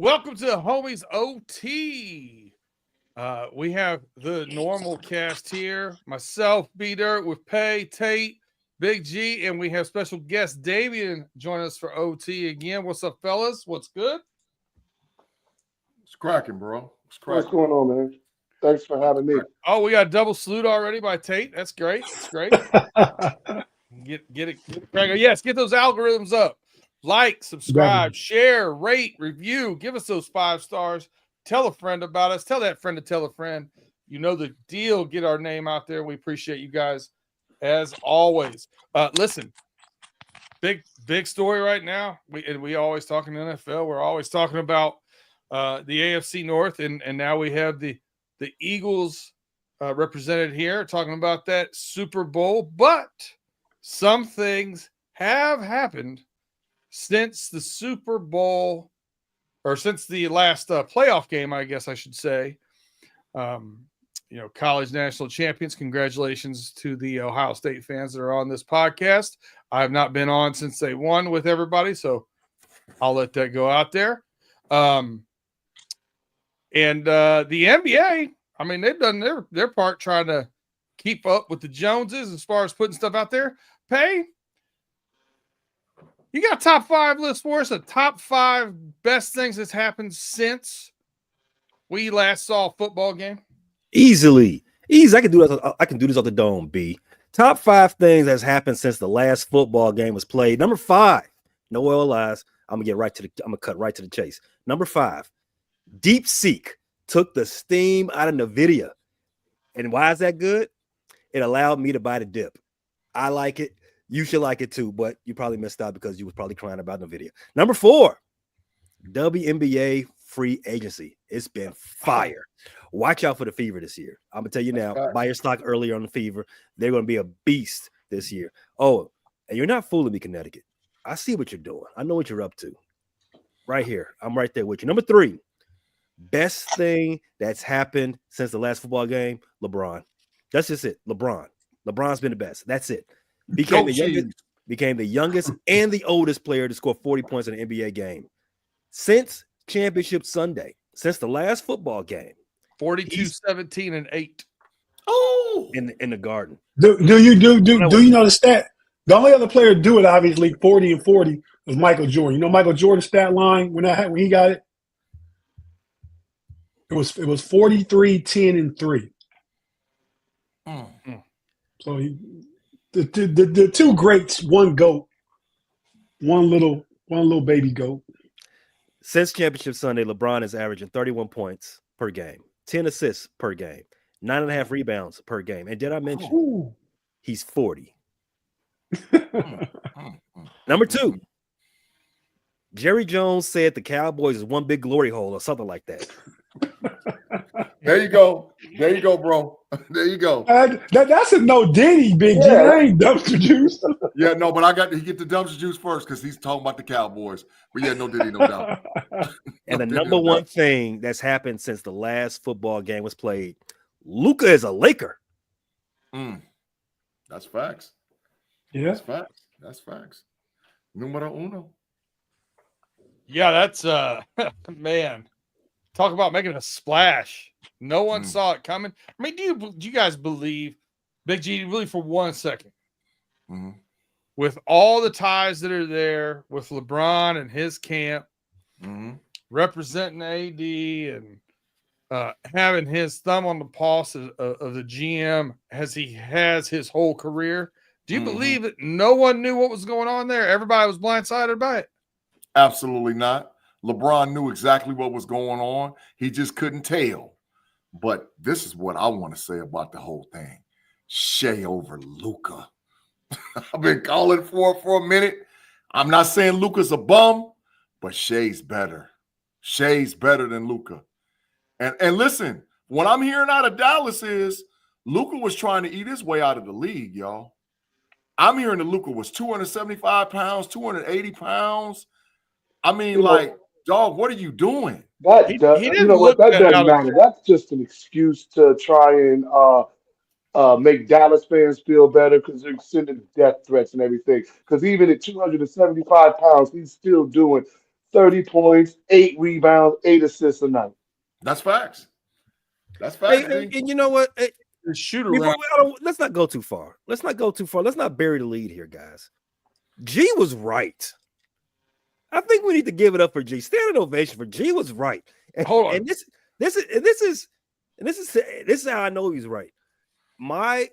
Welcome to the Homies OT. We have the normal cast here. Myself, PayDirt, with Pay, Tate, Big G, and we have special guest Davian join us for OT again. What's up, fellas? What's good? It's cracking, bro. It's cracking. What's going on, man? Thanks for having me. Oh, we got a double salute already by Tate. That's great. That's great. Get it cracking. Yes, get those algorithms up. Like, subscribe, share, rate, review. Give us those 5 stars. Tell a friend about us. Tell that friend to tell a friend. You know the deal. Get our name out there. We appreciate you guys as always. Listen, big story right now. We always talking NFL. We're always talking about the AFC North, and now we have the Eagles represented here talking about that Super Bowl. But some things have happened since the Super Bowl, or since the last playoff game, I guess I should say. College national champions. Congratulations to the Ohio State fans that are on this podcast. I have not been on since they won with everybody, so I'll let that go out there. And the NBA, I mean, they've done their part trying to keep up with the Joneses as far as putting stuff out there. Pay. You got a top 5 list for us? A top 5 best things that's happened since we last saw a football game? Easy. I can do that. I can do this off the dome. B. Top 5 things that's happened since the last football game was played. Number 5. No oil lies. I'm gonna cut right to the chase. Number 5. DeepSeek took the steam out of NVIDIA. And why is that good? It allowed me to buy the dip. I like it. You should like it too, but you probably missed out because you was probably crying about NVIDIA. Number 4, WNBA free agency. It's been fire. Watch out for the Fever this year. I'm going to tell you now, buy your stock earlier on the Fever. They're going to be a beast this year. Oh, and you're not fooling me, Connecticut. I see what you're doing. I know what you're up to. Right here. I'm right there with you. Number 3, best thing that's happened since the last football game, LeBron. That's just it. LeBron's been the best. That's it. Became the youngest and the oldest player to score 40 points in an NBA game since Championship Sunday, since the last football game. 42, 17, and 8. Oh, in the Garden. Do you know the stat? The only other player to do it, obviously, 40 and 40 was Michael Jordan. You know Michael Jordan's stat line when he got it? It was 43, 10, and 3. So the two greats, one GOAT, one little baby GOAT. Since Championship Sunday, LeBron is averaging 31 points per game, 10 assists per game, 9.5 rebounds per game. And did I mention he's 40? Number 2, Jerry Jones said the Cowboys is one big glory hole or something like that. There you go, bro. There you go. That's a no Diddy, Big G. That ain't dumpster juice. Yeah, no, but I got to get the dumpster juice first because he's talking about the Cowboys. But yeah, no Diddy, no doubt. And the number one thing that's happened since the last football game was played, Luka is a Laker. That's facts. Yeah, That's facts. Numero uno. Yeah, that's man. Talk about making a splash. No one saw it coming. I mean, do you guys believe, Big G, really for 1 second, with all the ties that are there with LeBron and his camp, representing AD and having his thumb on the pulse of the GM as he has his whole career, do you believe that no one knew what was going on there? Everybody was blindsided by it? Absolutely not. LeBron knew exactly what was going on. He just couldn't tell. But this is what I want to say about the whole thing. Shea over Luka. I've been calling for a minute. I'm not saying Luka's a bum, but Shea's better. Shea's better than Luka. And listen, what I'm hearing out of Dallas is Luka was trying to eat his way out of the league, y'all. I'm hearing that Luka was 275 pounds, 280 pounds. I mean, dog, what are you doing? That doesn't matter. That's just an excuse to try and make Dallas fans feel better because they're sending death threats and everything. Because even at 275 pounds, he's still doing 30 points, 8 rebounds, 8 assists a night. That's facts. That's facts. And you know what? The shoot around. Let's not go too far. Let's not bury the lead here, guys. G was right. I think we need to give it up for G. Standing ovation for G was right. And, Hold on. And this is how I know he's right. My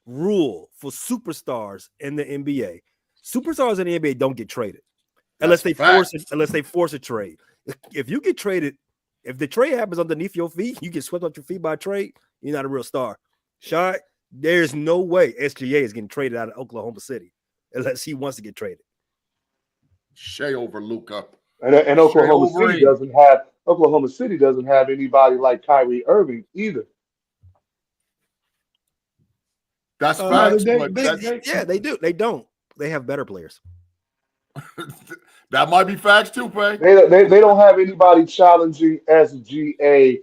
rule for superstars in the NBA: superstars in the NBA don't get traded unless they force a trade. If you get traded, if the trade happens underneath your feet, you get swept off your feet by a trade, you're not a real star. Shy, there's no way SGA is getting traded out of Oklahoma City unless he wants to get traded. Shea over Luka. And Oklahoma City doesn't have anybody like Kyrie Irving either. That's facts. They do. They don't. They have better players. That might be facts too, Pay. They don't have anybody challenging SGA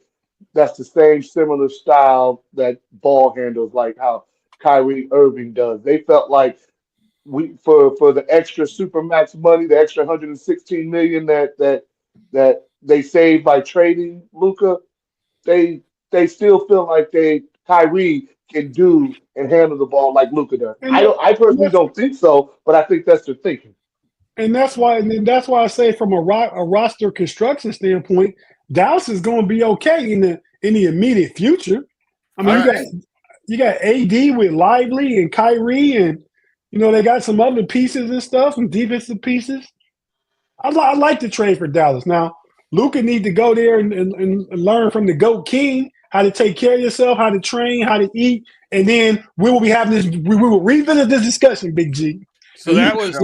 that's the same similar style that ball handles like how Kyrie Irving does. They felt like for the extra supermax money, the extra $116 million that they saved by trading Luka, they still feel like Kyrie can do and handle the ball like Luka does. I personally don't think so, but I think that's their thinking. And that's why I say from a roster construction standpoint, Dallas is going to be okay in the immediate future. I mean, you got AD with Lively and Kyrie, and they got some other pieces and stuff, some defensive pieces. I like the trade for Dallas. Now, Luka need to go there and learn from the GOAT King how to take care of yourself, how to train, how to eat, and then we will be having this. We will revisit this discussion, Big G. So that was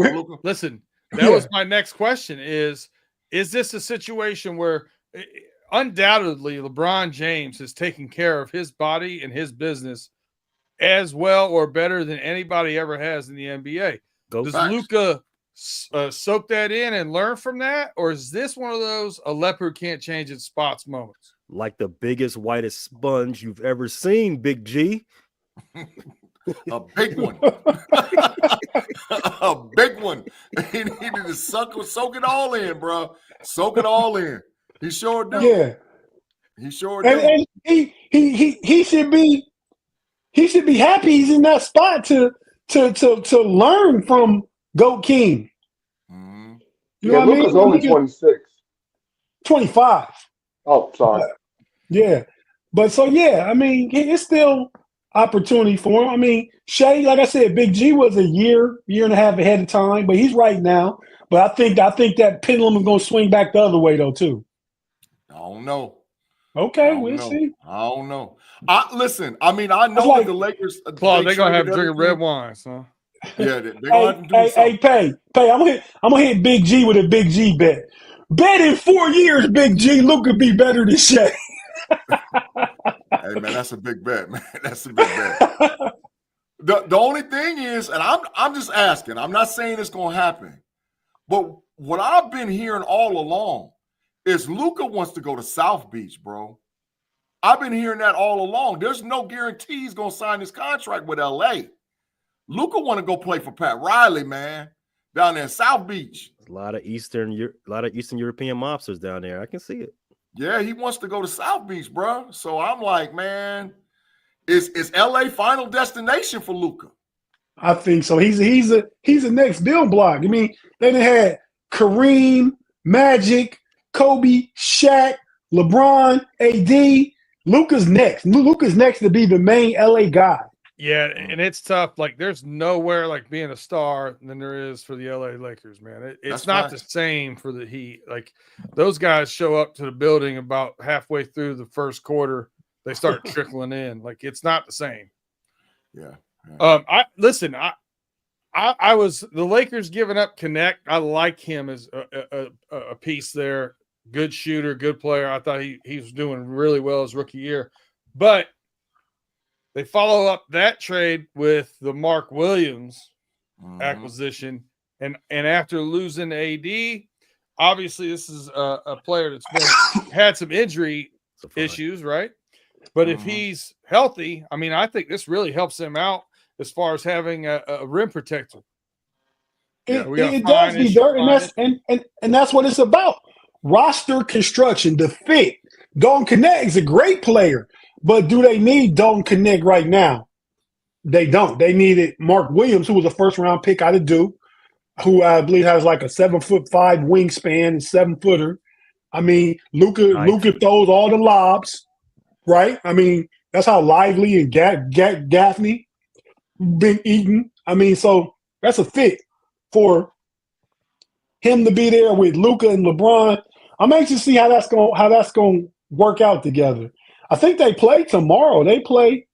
listen. That was my next question: is this a situation where undoubtedly LeBron James is taking care of his body and his business as well or better than anybody ever has in the NBA? Does Luka soak that in and learn from that, or is this one of those a leopard can't change its spots moments? Like the biggest, whitest sponge you've ever seen, Big G. A big one. A big one. He needed to soak it all in, bro. Soak it all in. He sure do. Yeah. He sure do. And he should be happy he's in that spot to learn from GOAT King. Mm-hmm. You know what I mean? Luka's only 26. 25. Oh, sorry. Yeah. But so I mean, it's still opportunity for him. I mean, Shea, like I said, Big G was a year and a half ahead of time, but he's right now. But I think that pendulum is going to swing back the other way though too. I don't know. Okay, we'll see. I don't know. Listen, I mean, I know that the Lakers. Claude, they're gonna have drinking red wine, son. Yeah, they're gonna have to do something. Pay. I'm gonna hit Big G with a Big G bet. Bet in 4 years, Big G, Luka be better than Shea. Hey man, that's a big bet, man. That's a big bet. The only thing is, and I'm just asking, I'm not saying it's gonna happen, but what I've been hearing all along is Luka wants to go to South Beach, bro. I've been hearing that all along. There's no guarantee he's gonna sign his contract with LA. Luka want to go play for Pat Riley, man, down there in South Beach. A lot of Eastern European mobsters down there. I can see it. Yeah, he wants to go to South Beach, bro. So I'm like, man, is LA final destination for Luka? I think so. He's the next build block. I mean, they done had Kareem, Magic, Kobe, Shaq, LeBron, AD. Luka's next. Luka's next to be the main LA guy. Yeah, and it's tough. Like, there's nowhere like being a star than there is for the LA Lakers, man. It's not the same for the Heat. Like, those guys show up to the building about halfway through the first quarter. They start trickling in. Like, it's not the same. Yeah. I was the Lakers giving up Connect. I like him as a piece there. Good shooter, good player. I thought he was doing really well his rookie year, but they follow up that trade with the Mark Williams acquisition, and after losing AD, obviously this is a player that's had some injury issues, right? But if he's healthy, I mean, I think this really helps him out as far as having a rim protector. It does be dirt, and that's what it's about. Roster construction, the fit. Dalton Connect is a great player, but do they need Dalton Connect right now? They don't. They needed Mark Williams, who was a first-round pick out of Duke, who I believe has like a 7'5" wingspan and 7-footer. I mean, Luka throws all the lobs, right? I mean, that's how Lively and Gaffney been eating. I mean, so that's a fit for him to be there with Luka and LeBron. I'm anxious to see how that's going to work out together. I think they play tomorrow. They play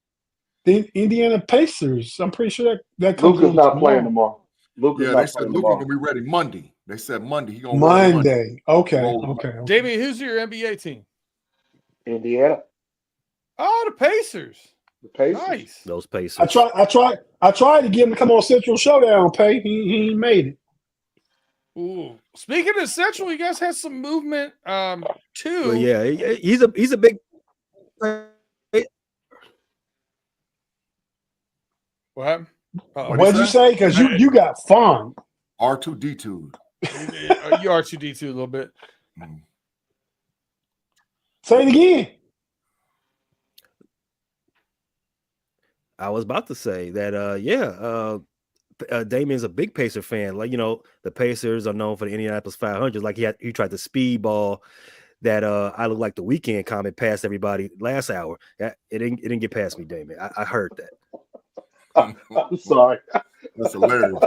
the Indiana Pacers. I'm pretty sure that comes Luka's not tomorrow. playing tomorrow. They said Luka gonna be ready Monday. They said Monday. He gonna Monday. Okay. Jamie, who's your NBA team? Indiana. Oh, the Pacers. The Pacers. Nice. Those Pacers. I tried to get him to come on Central Showdown, Pay. He ain't made it. Ooh. Speaking of Central, you guys had some movement too. Well, yeah, he's a big. What happened? What did you say? Because you got fun. R2D2. You R2D2 a little bit. Say it again. I was about to say that, Damien's a big Pacer fan. Like, the Pacers are known for the Indianapolis 500. Like he tried to speedball that I look like the Weekend comment past everybody last hour. It didn't get past me, Damien. I heard that. I'm sorry. That's hilarious.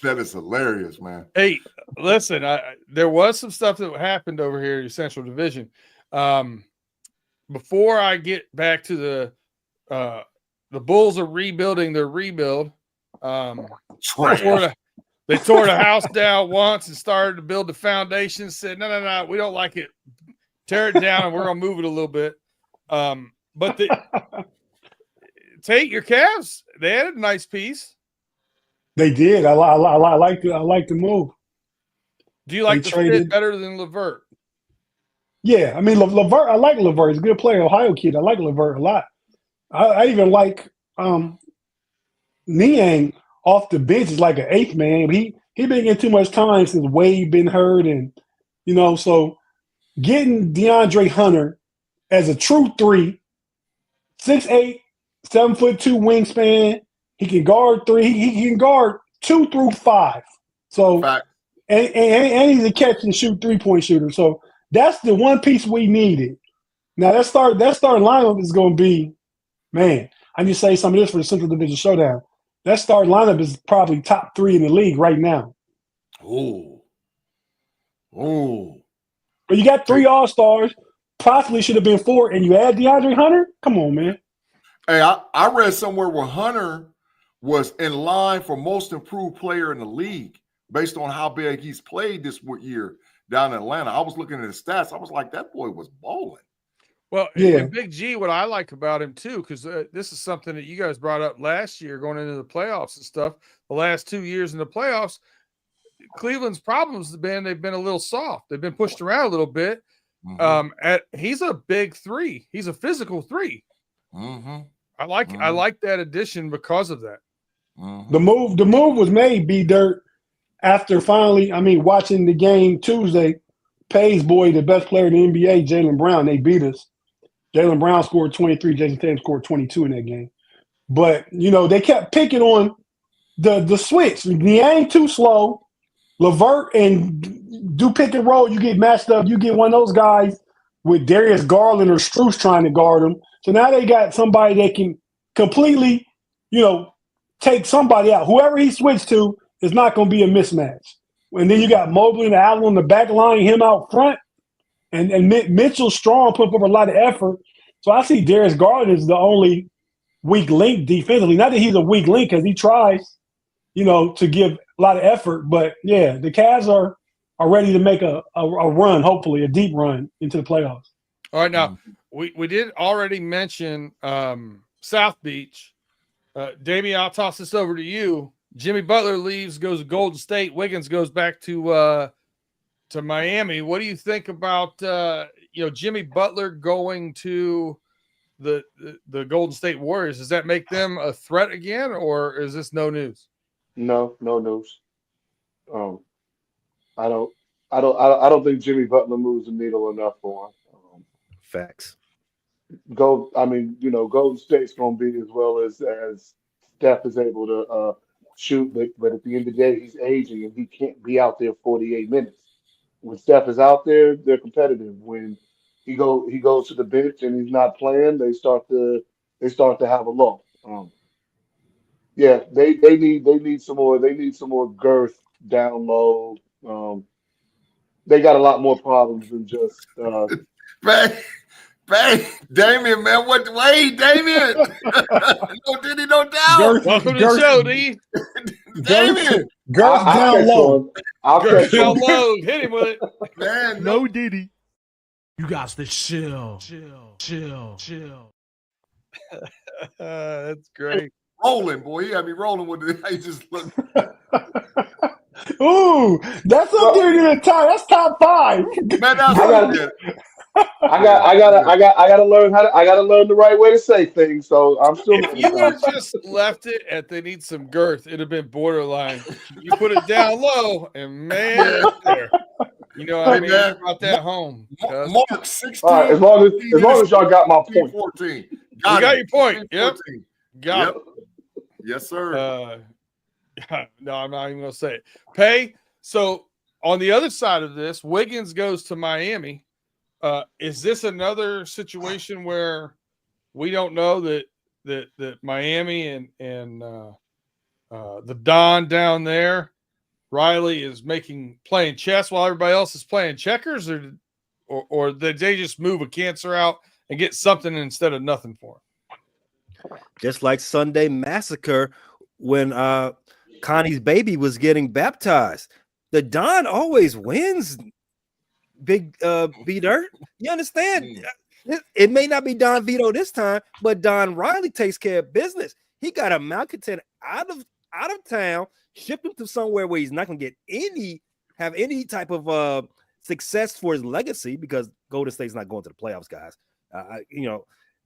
That is hilarious, man. Hey, listen, there was some stuff that happened over here in your Central Division. Before I get back to the Bulls are rebuilding their rebuild. They tore the house down once and started to build the foundation. Said, no, we don't like it. Tear it down, and we're gonna move it a little bit. But Tate, your Cavs, they had a nice piece. They did. I like the move. Do you like the fit better than LeVert? Yeah, I mean LeVert. I like LeVert. He's a good player, Ohio kid. I like LeVert a lot. I even like Niang off the bench is like an eighth man. He been getting too much time since Wade been hurt, and so getting DeAndre Hunter as a true 3, 6'8", 7'2" wingspan. He can guard 3. He can guard 2 through 5. So and he's a catch and shoot 3-point shooter. So that's the one piece we needed. Now that starting lineup is going to be, man. I need to say some of this for the Central Division Showdown. That starting lineup is probably top 3 in the league right now. Oh. But you got 3 All-Stars. Possibly should have been 4, and you add DeAndre Hunter? Come on, man. Hey, I read somewhere where Hunter was in line for most improved player in the league based on how big he's played this year down in Atlanta. I was looking at his stats. I was like, that boy was balling. Well, yeah. And Big G, what I like about him too, because this is something that you guys brought up last year going into the playoffs and stuff. The last 2 years in the playoffs, Cleveland's problems have been they've been a little soft. They've been pushed around a little bit. Mm-hmm. He's a big 3. He's a physical 3. Mm-hmm. I like that addition because of that. Mm-hmm. The move was made, B-Dirt, after finally, watching the game Tuesday, Pay's boy, the best player in the NBA, Jaylen Brown, they beat us. Jaylen Brown scored 23, Jason Tatum scored 22 in that game. But, they kept picking on the switch. Niang too slow. LeVert and do pick and roll, you get matched up. You get one of those guys with Darius Garland or Strus trying to guard him. So now they got somebody that can completely, take somebody out. Whoever he switched to is not going to be a mismatch. And then you got Mobley and Allen on the back line, him out front. And Mitchell Strong put up a lot of effort. So I see Darius Garland is the only weak link defensively. Not that he's a weak link because he tries, to give a lot of effort. But, yeah, the Cavs are ready to make a run, hopefully, a deep run into the playoffs. All right, now, we did already mention South Beach. Damien, I'll toss this over to you. Jimmy Butler leaves, goes to Golden State. Wiggins goes back to Miami. What do you think about Jimmy Butler going to the Golden State Warriors? Does that make them a threat again, or is this no news? No, no news. Um, I don't think Jimmy Butler moves the needle enough for him. Facts. Golden State's going to be as well as Steph is able to shoot, but at the end of the day, he's aging and he can't be out there 48 minutes. When Steph is out there, they're competitive. When he goes to the bench and he's not playing, they start to have a lull. Yeah, they need some more girth down low. They got a lot more problems than just Bang, bang, Damien, man. Wait, Damien. No diddy, no doubt. Welcome to the show, D. Damien. Girth I'll down catch low. on. I'll catch Down on. low. Hit him with it. Man, No Diddy. You got to chill. That's great. rolling, boy. He had me rolling with it. I just look. Ooh, that's up there in the top. That's top 5. Man, that's I got- it. I gotta learn I gotta learn the right way to say things. So I'm still. If you would have just left it at they need some girth, it'd have been borderline. You put it down low, and man, it's there. You know what I Hey, mean? man. You brought that home. cuz. Mark 16. All right, as long as y'all got my point. 14. You got your point. 14, Yep. 14. Got Yep. Yes, sir. it. No, I'm not even gonna say it. Pay. So on the other side of this, Wiggins goes to Miami. Is this another situation where we don't know that Miami and the Don down there, Riley is playing chess while everybody else is playing checkers, or did they just move a cancer out and get something instead of nothing for him? Just like Sunday Massacre when Connie's baby was getting baptized. The Don always wins. Big PayDirt. You understand? It may not be Don Vito this time, but Don Riley takes care of business. He got a malcontent out of town, shipped him to somewhere where he's not going to have any type of success for his legacy, because Golden State's not going to the playoffs, guys.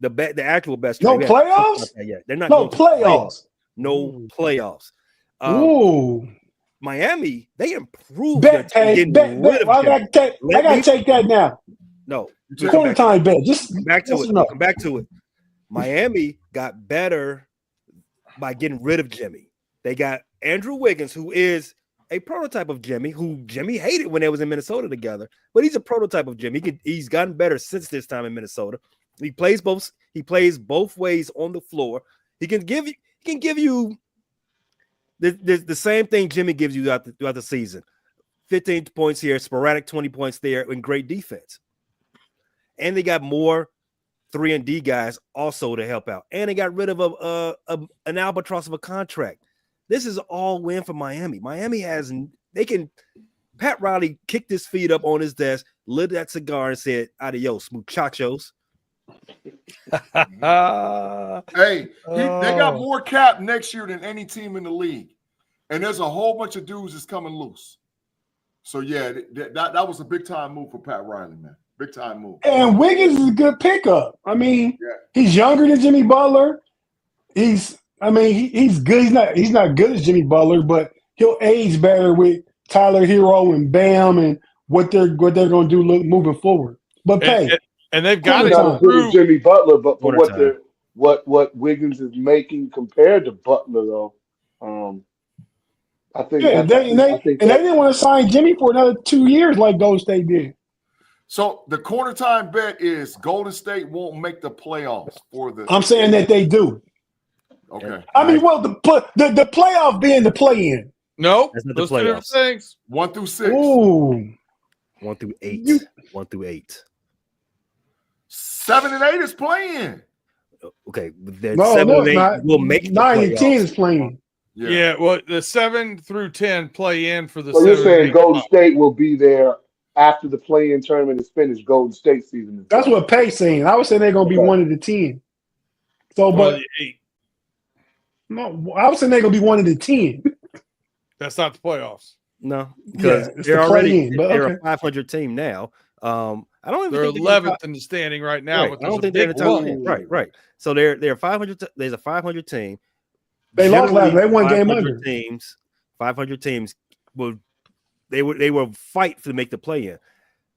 The actual best. No playoffs? Yeah, they're not. No going to the playoffs. No playoffs. Ooh. Miami, they improved. Bet, their hey, team, bet. getting rid of Jimmy. I gotta take that now. No, Corner time bet. Just come back to yes it. or no? Come back to it. Miami got better by getting rid of Jimmy. They got Andrew Wiggins, who is a prototype of Jimmy, who Jimmy hated when they was in Minnesota together, but he's a prototype of Jimmy. He's gotten better since this time in Minnesota. He plays both ways on the floor. He can give you the same thing Jimmy gives you throughout the season. 15 points here, sporadic 20 points there, and great defense. And they got more 3-and-D guys also to help out. And they got rid of an albatross of a contract. This is all win for Miami. Pat Riley kicked his feet up on his desk, lit that cigar, and said, "Adios, muchachos." Hey, they got more cap next year than any team in the league. And there's a whole bunch of dudes that's coming loose. So, yeah, that was a big-time move for Pat Riley, man. Big-time move. And Wiggins is a good pickup. I mean, he's younger than Jimmy Butler. He's good. He's not good as Jimmy Butler, but he'll age better with Tyler Hero and Bam and what they're going to do moving forward. But and they've got not as good as Jimmy Butler, but for what Wiggins is making compared to Butler, though, I think. Yeah, they didn't want to sign Jimmy for another 2 years like Golden State did. So the corner time bet is Golden State won't make the playoffs for the. I'm saying that they do. Okay. I mean, well, the playoff being the play-in. No, That's not the those two different playoffs. things. 1 through 6. Ooh. 1 through 8. You- 1 through 8. 7 and 8 is playing. Okay, then No, 7 and it's 8 not. will make the 9 and 10 playoffs. is playing. Yeah. Well, the 7 through 10 play in for the. So you're 7 and saying 8 Golden top. State will be there after the play-in tournament is finished? Golden State season is That's done. what Pay's saying. I was saying they're going to be Okay. 1 of the 10. So, Or but the 8. no, I was saying they're going to be 1 of the 10. That's not the playoffs. No, because it's they're the already play-in, but they're okay. a 500 team now. I don't even They're think they're 11th in the standing right now, Right. but I don't there's think a they're in big the top one. 10. Right. So they're 500. There's a 500 team. They lost last. Generally, They won game 500 under. teams 500 teams will they will fight to make the play-in.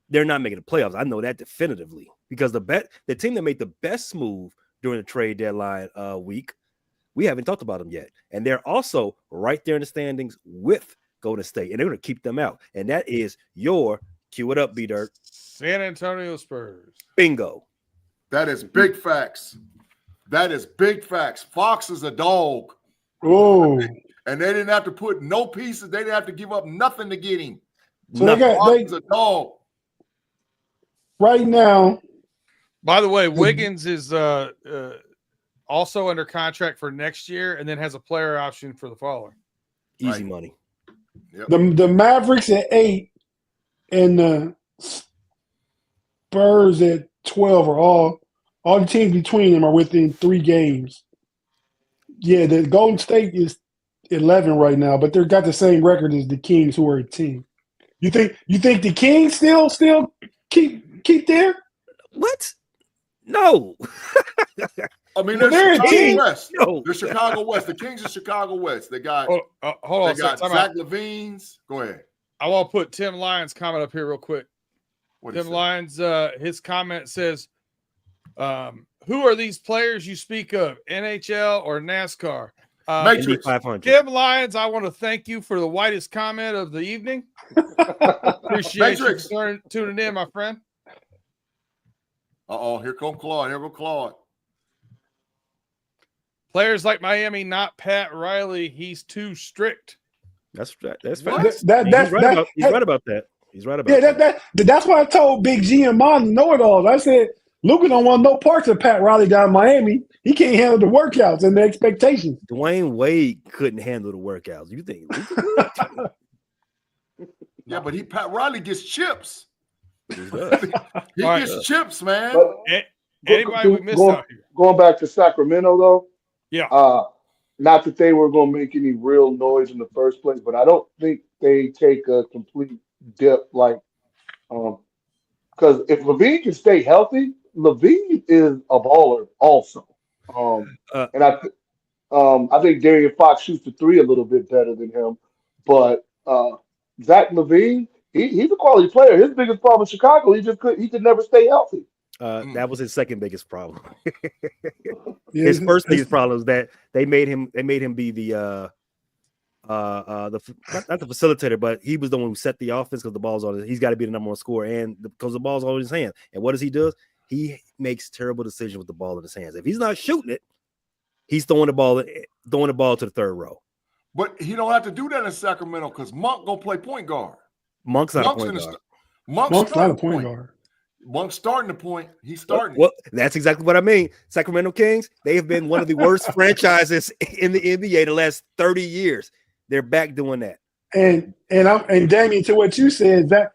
They're not making the playoffs. I know that definitively because the team that made the best move during the trade deadline week, we haven't talked about them yet, and they're also right there in the standings with Golden State, and they're going to keep them out. And that is your cue it up, PayDirt. San Antonio Spurs. Bingo. That is big facts. That is big facts. Fox is a dog. Oh, And they didn't have to put no pieces. They didn't have to give up nothing to get him. so Fox is a dog. right now. By the way, Wiggins is also under contract for next year and then has a player option for the following. Easy money. Yep. The Mavericks at 8 and the Spurs at 12 are all the teams between them are within 3 games. Yeah, the Golden State is 11 right now, but they've got the same record as the Kings, who are at 10. You think the Kings still keep there? What? No. I mean, Well, they're they're a team. Chicago West. No. They're Chicago West. The Kings are Chicago West. They got Hold on. they got Time Zach out. Levine's. Go ahead. I want to put Tim Lyons' comment up here real quick. What do you Tim say? Lyons, his comment says, who are these players you speak of, NHL or NASCAR? Matrix. 500. Tim Lyons, I want to thank you for the whitest comment of the evening. Appreciate Matrix. you tuning in, my friend. Uh-oh, here come Claude. Here go Claude. Players like Miami, not Pat Riley. He's too strict. That's What? facts. That's He's right about that. He's right about yeah. that. That's why I told Big G and Mon know-it-alls. I said Luka don't want no parts of Pat Riley down in Miami. He can't handle the workouts and the expectations. Dwayne Wade couldn't handle the workouts. You think? Yeah, but Pat Riley gets chips. He does. He All right. gets chips, man. But Anybody we missed going, out here? going back to Sacramento though, Yeah. not that they were going to make any real noise in the first place, but I don't think they take a complete dip like, because if Levine can stay healthy, Levine is a baller also. And I think Darian Fox shoots the 3 a little bit better than him, but Zach Levine, he's a quality player. His biggest problem in Chicago, he could never stay healthy. That was his second biggest problem. Yeah, His first biggest problem was that they made him be the not the facilitator, but he was the one who set the offense because the ball's on. He's got to be the number one scorer, and because the ball's all in his hand. And what does he do? He makes terrible decisions with the ball in his hands. If he's not shooting it, he's throwing the ball to the third row. But he don't have to do that in Sacramento because Monk gonna play point guard. Monk's not a point guard. Monk's not a point guard. Monk's starting the point. He's starting. Well, that's exactly what I mean. Sacramento Kings, they have been one of the worst franchises in the NBA the last 30 years. They're back doing that. And Damien, to what you said, Zach,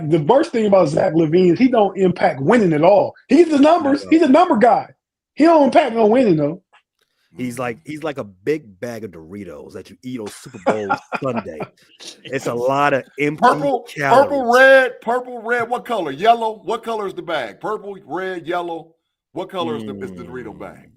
the worst thing about Zach Levine is he don't impact winning at all. He's the numbers. He's a number guy. He don't impact no winning though. He's like a big bag of Doritos that you eat on Super Bowl Sunday. It's a lot of empty calories. Purple, red. What color? Yellow. What color is the bag? Purple, red, yellow. What color is the Dorito bag?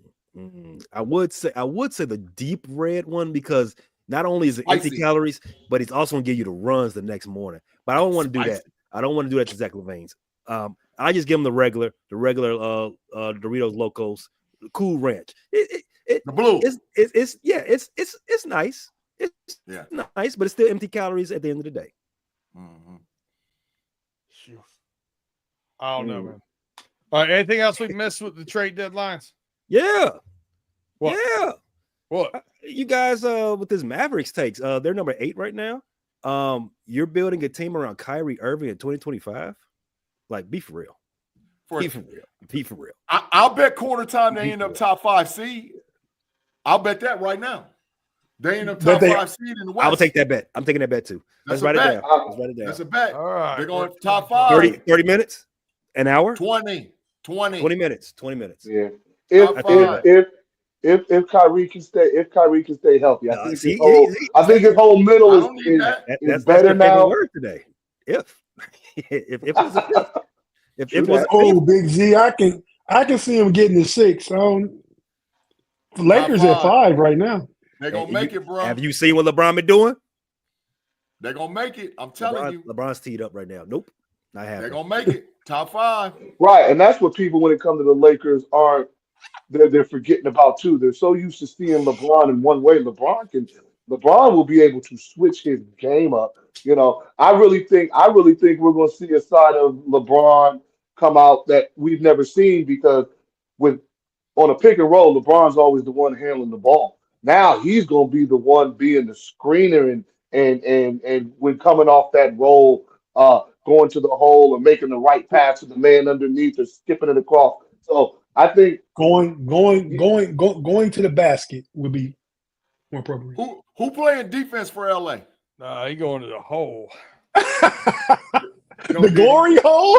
I would say the deep red one because not only is it empty calories, but it's also gonna give you the runs the next morning. But I don't want to do that. I don't want to do that to Zach Levine's. I just give him the regular Doritos Locos, Cool Ranch. The blue. It's nice. It's nice, but it's still empty calories at the end of the day. Mm-hmm. I don't know, man. All right, anything else we missed with the trade deadlines? Yeah. What? Yeah. What? You guys with this Mavericks takes, they're number 8 right now. You're building a team around Kyrie Irving in 2025. Like, be for real. Be for real. I'll bet quarter time they end up top 5 seed. I'll bet that right now. They end up top 5 seed in the West. I will take that bet. I'm taking that bet too. Let's write it down. That's a bet. All right. They're going top 5. 30 minutes? An hour? 20 minutes. 20 minutes. Yeah. If Kyrie can stay healthy, I think his whole mental is better now. Word today. If it was Big Z, I can see him getting to 6. Lakers at 5 right now. They're gonna make it, bro. Have you seen what LeBron been doing? They're gonna make it. I'm telling you. LeBron's teed up right now. Nope, not They're happening. gonna make it. Top 5. Right, and that's what people, when it comes to the Lakers, aren't. They're forgetting about too. They're so used to seeing LeBron in one way. LeBron will be able to switch his game up. I really think we're going to see a side of LeBron come out that we've never seen, because with on a pick and roll, LeBron's always the one handling the ball. Now he's going to be the one being the screener, and when coming off that roll, going to the hole or making the right pass to the man underneath or skipping it across. So I think going to the basket would be more appropriate. Who playing defense for LA? Nah, he going to the hole. No, The glory hole.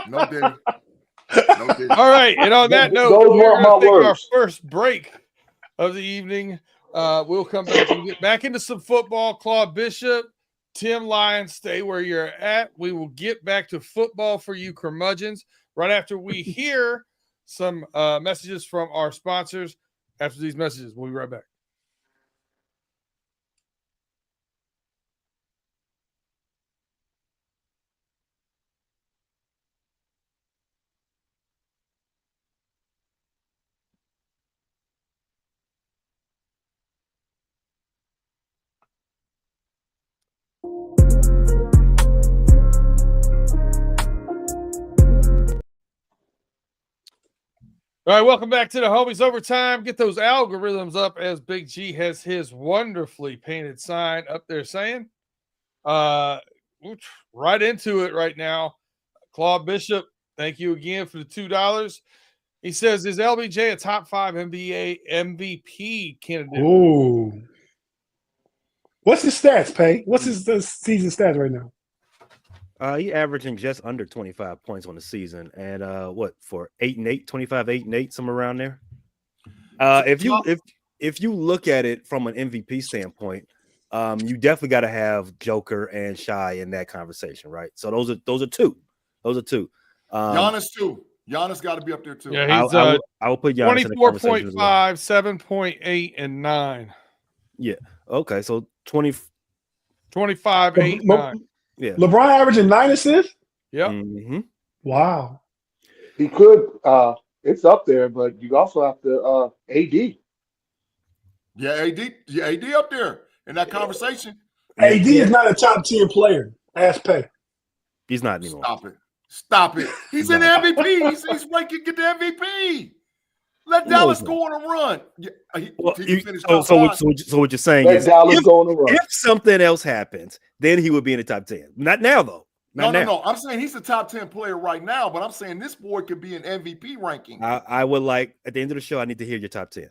No, Diddy. No, Diddy. All right, and on that note, Those we're weren't going to my take our words. first break of the evening. We'll come back and get back into some football. Claude Bishop, Tim Lyons, stay where you're at. We will get back to football for you curmudgeons right after we hear some messages from our sponsors. After these messages, we'll be right back. All right, welcome back to the Homies Overtime. Get those algorithms up, as Big G has his wonderfully painted sign up there saying. Right into it right now. Claude Bishop, thank you again for the $2. He says, is LBJ a top 5 NBA MVP candidate? Oh, what's his stats, Pay? What's his season stats right now? He averaging just under 25 points on the season, and for 8-8, 25, 8-8, somewhere around there. If you look at it from an MVP standpoint, you definitely got to have Joker and Shai in that conversation, right? So those are two. Giannis too. Giannis got to be up there too. Yeah, he's I will put Giannis in the conversation as 24.5, well. 7.8, and 9. Yeah. Okay. So 20. 25, 8, 9. Yeah. LeBron averaging 9 assists. Yep. Mm-hmm. Wow. he could. It's up there, but you also have to AD. Yeah, AD up there in that conversation. AD is not a top 10 player. Ask Pay. He's not anymore. Stop it. He's in the MVP. He's ranking get the MVP. Let Dallas go on a run. So what you're saying Let is, Dallas go on the run. if something else happens, then he would be in the top 10. Not now, though. No. I'm saying he's a top 10 player right now, but I'm saying this boy could be an MVP ranking. I would like, at the end of the show, I need to hear your top 10.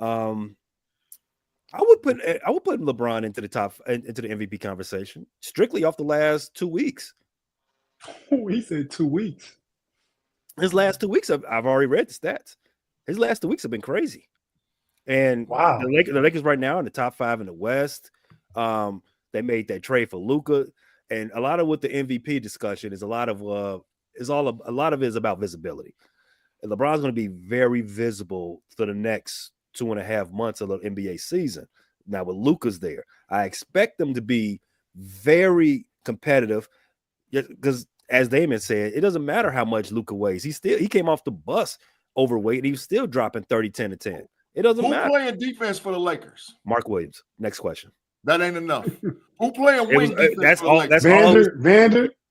I would put LeBron into the MVP conversation strictly off the last 2 weeks. Oh, he said 2 weeks. His last 2 weeks, I've already read the stats. His last 2 weeks have been crazy. And wow, the Lakers right now in the top 5 in the West. They made that trade for Luka, and a lot of what the MVP discussion is a lot of it is about visibility. And LeBron's going to be very visible for the next 2.5 months of the NBA season. Now with Luka's there, I expect them to be very competitive because, as Damon said, it doesn't matter how much Luka weighs. He came off the bus overweight and he was still dropping 30, 10 to 10. It doesn't matter. Who playing defense for the Lakers? Mark Williams. Next question. That ain't enough. Who playing wing defense for the Lakers?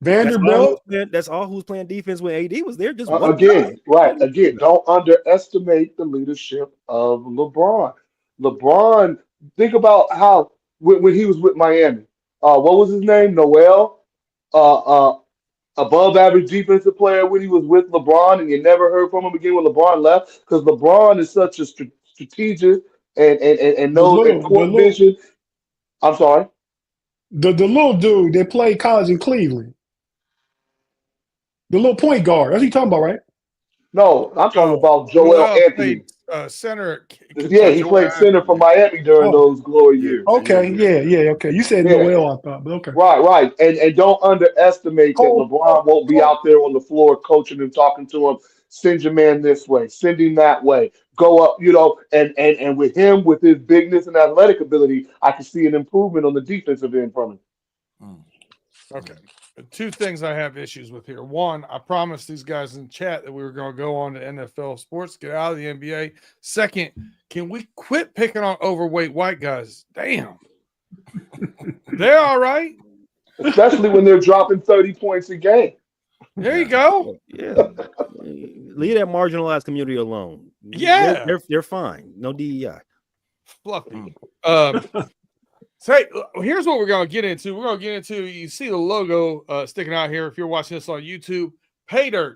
Vanderbilt. That's all who's playing defense when AD was there. Just Again, don't underestimate the leadership of LeBron. LeBron, think about how when he was with Miami, what was his name? Noel, above average defensive player when he was with LeBron, and you never heard from him again when LeBron left, because LeBron is such a strategic and knows that court vision. I'm sorry. The little dude that played college in Cleveland. The little point guard. That's what you talking about, right? No, I'm talking about Joel Anthony. Center. Yeah, he played center for Miami during those glory years. Okay, yeah. Okay, you said Noel, I thought, but okay. Right. And don't underestimate that LeBron won't be out there on the floor coaching and talking to him. Send your man this way, send him that way, go up, and with him, with his bigness and athletic ability, I can see an improvement on the defensive end from him. Okay. Two things I have issues with here. One, I promised these guys in chat that we were going to go on to NFL sports, get out of the NBA. Second, can we quit picking on overweight white guys? Damn. They're all right. Especially when they're dropping 30 points a game. There you go. Yeah. Leave that marginalized community alone. Yeah. They're fine. No DEI. Fluffy. So here's what we're going to get into. We're going to get into, you see the logo sticking out here if you're watching this on YouTube. PayDirt.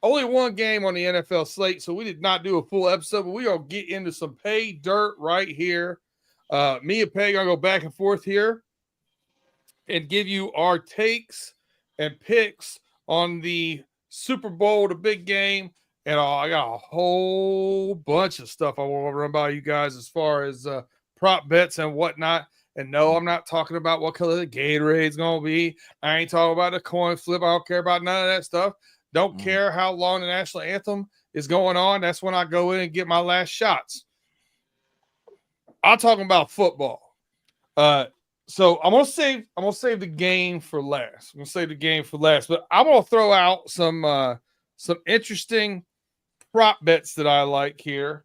Only one game on the NFL slate, so we did not do a full episode, but we're going to get into some PayDirt right here. Me and Pay are going to go back and forth here and give you our takes and picks on the Super Bowl, the big game. And I got a whole bunch of stuff I want to run by you guys as far as prop bets and whatnot. And no, I'm not talking about what color the Gatorade's going to be. I ain't talking about the coin flip. I don't care about none of that stuff. Don't care how long the national anthem is going on. That's when I go in and get my last shots. I'm talking about football. So I'm gonna save the game for last. But I'm gonna throw out some interesting prop bets that I like here.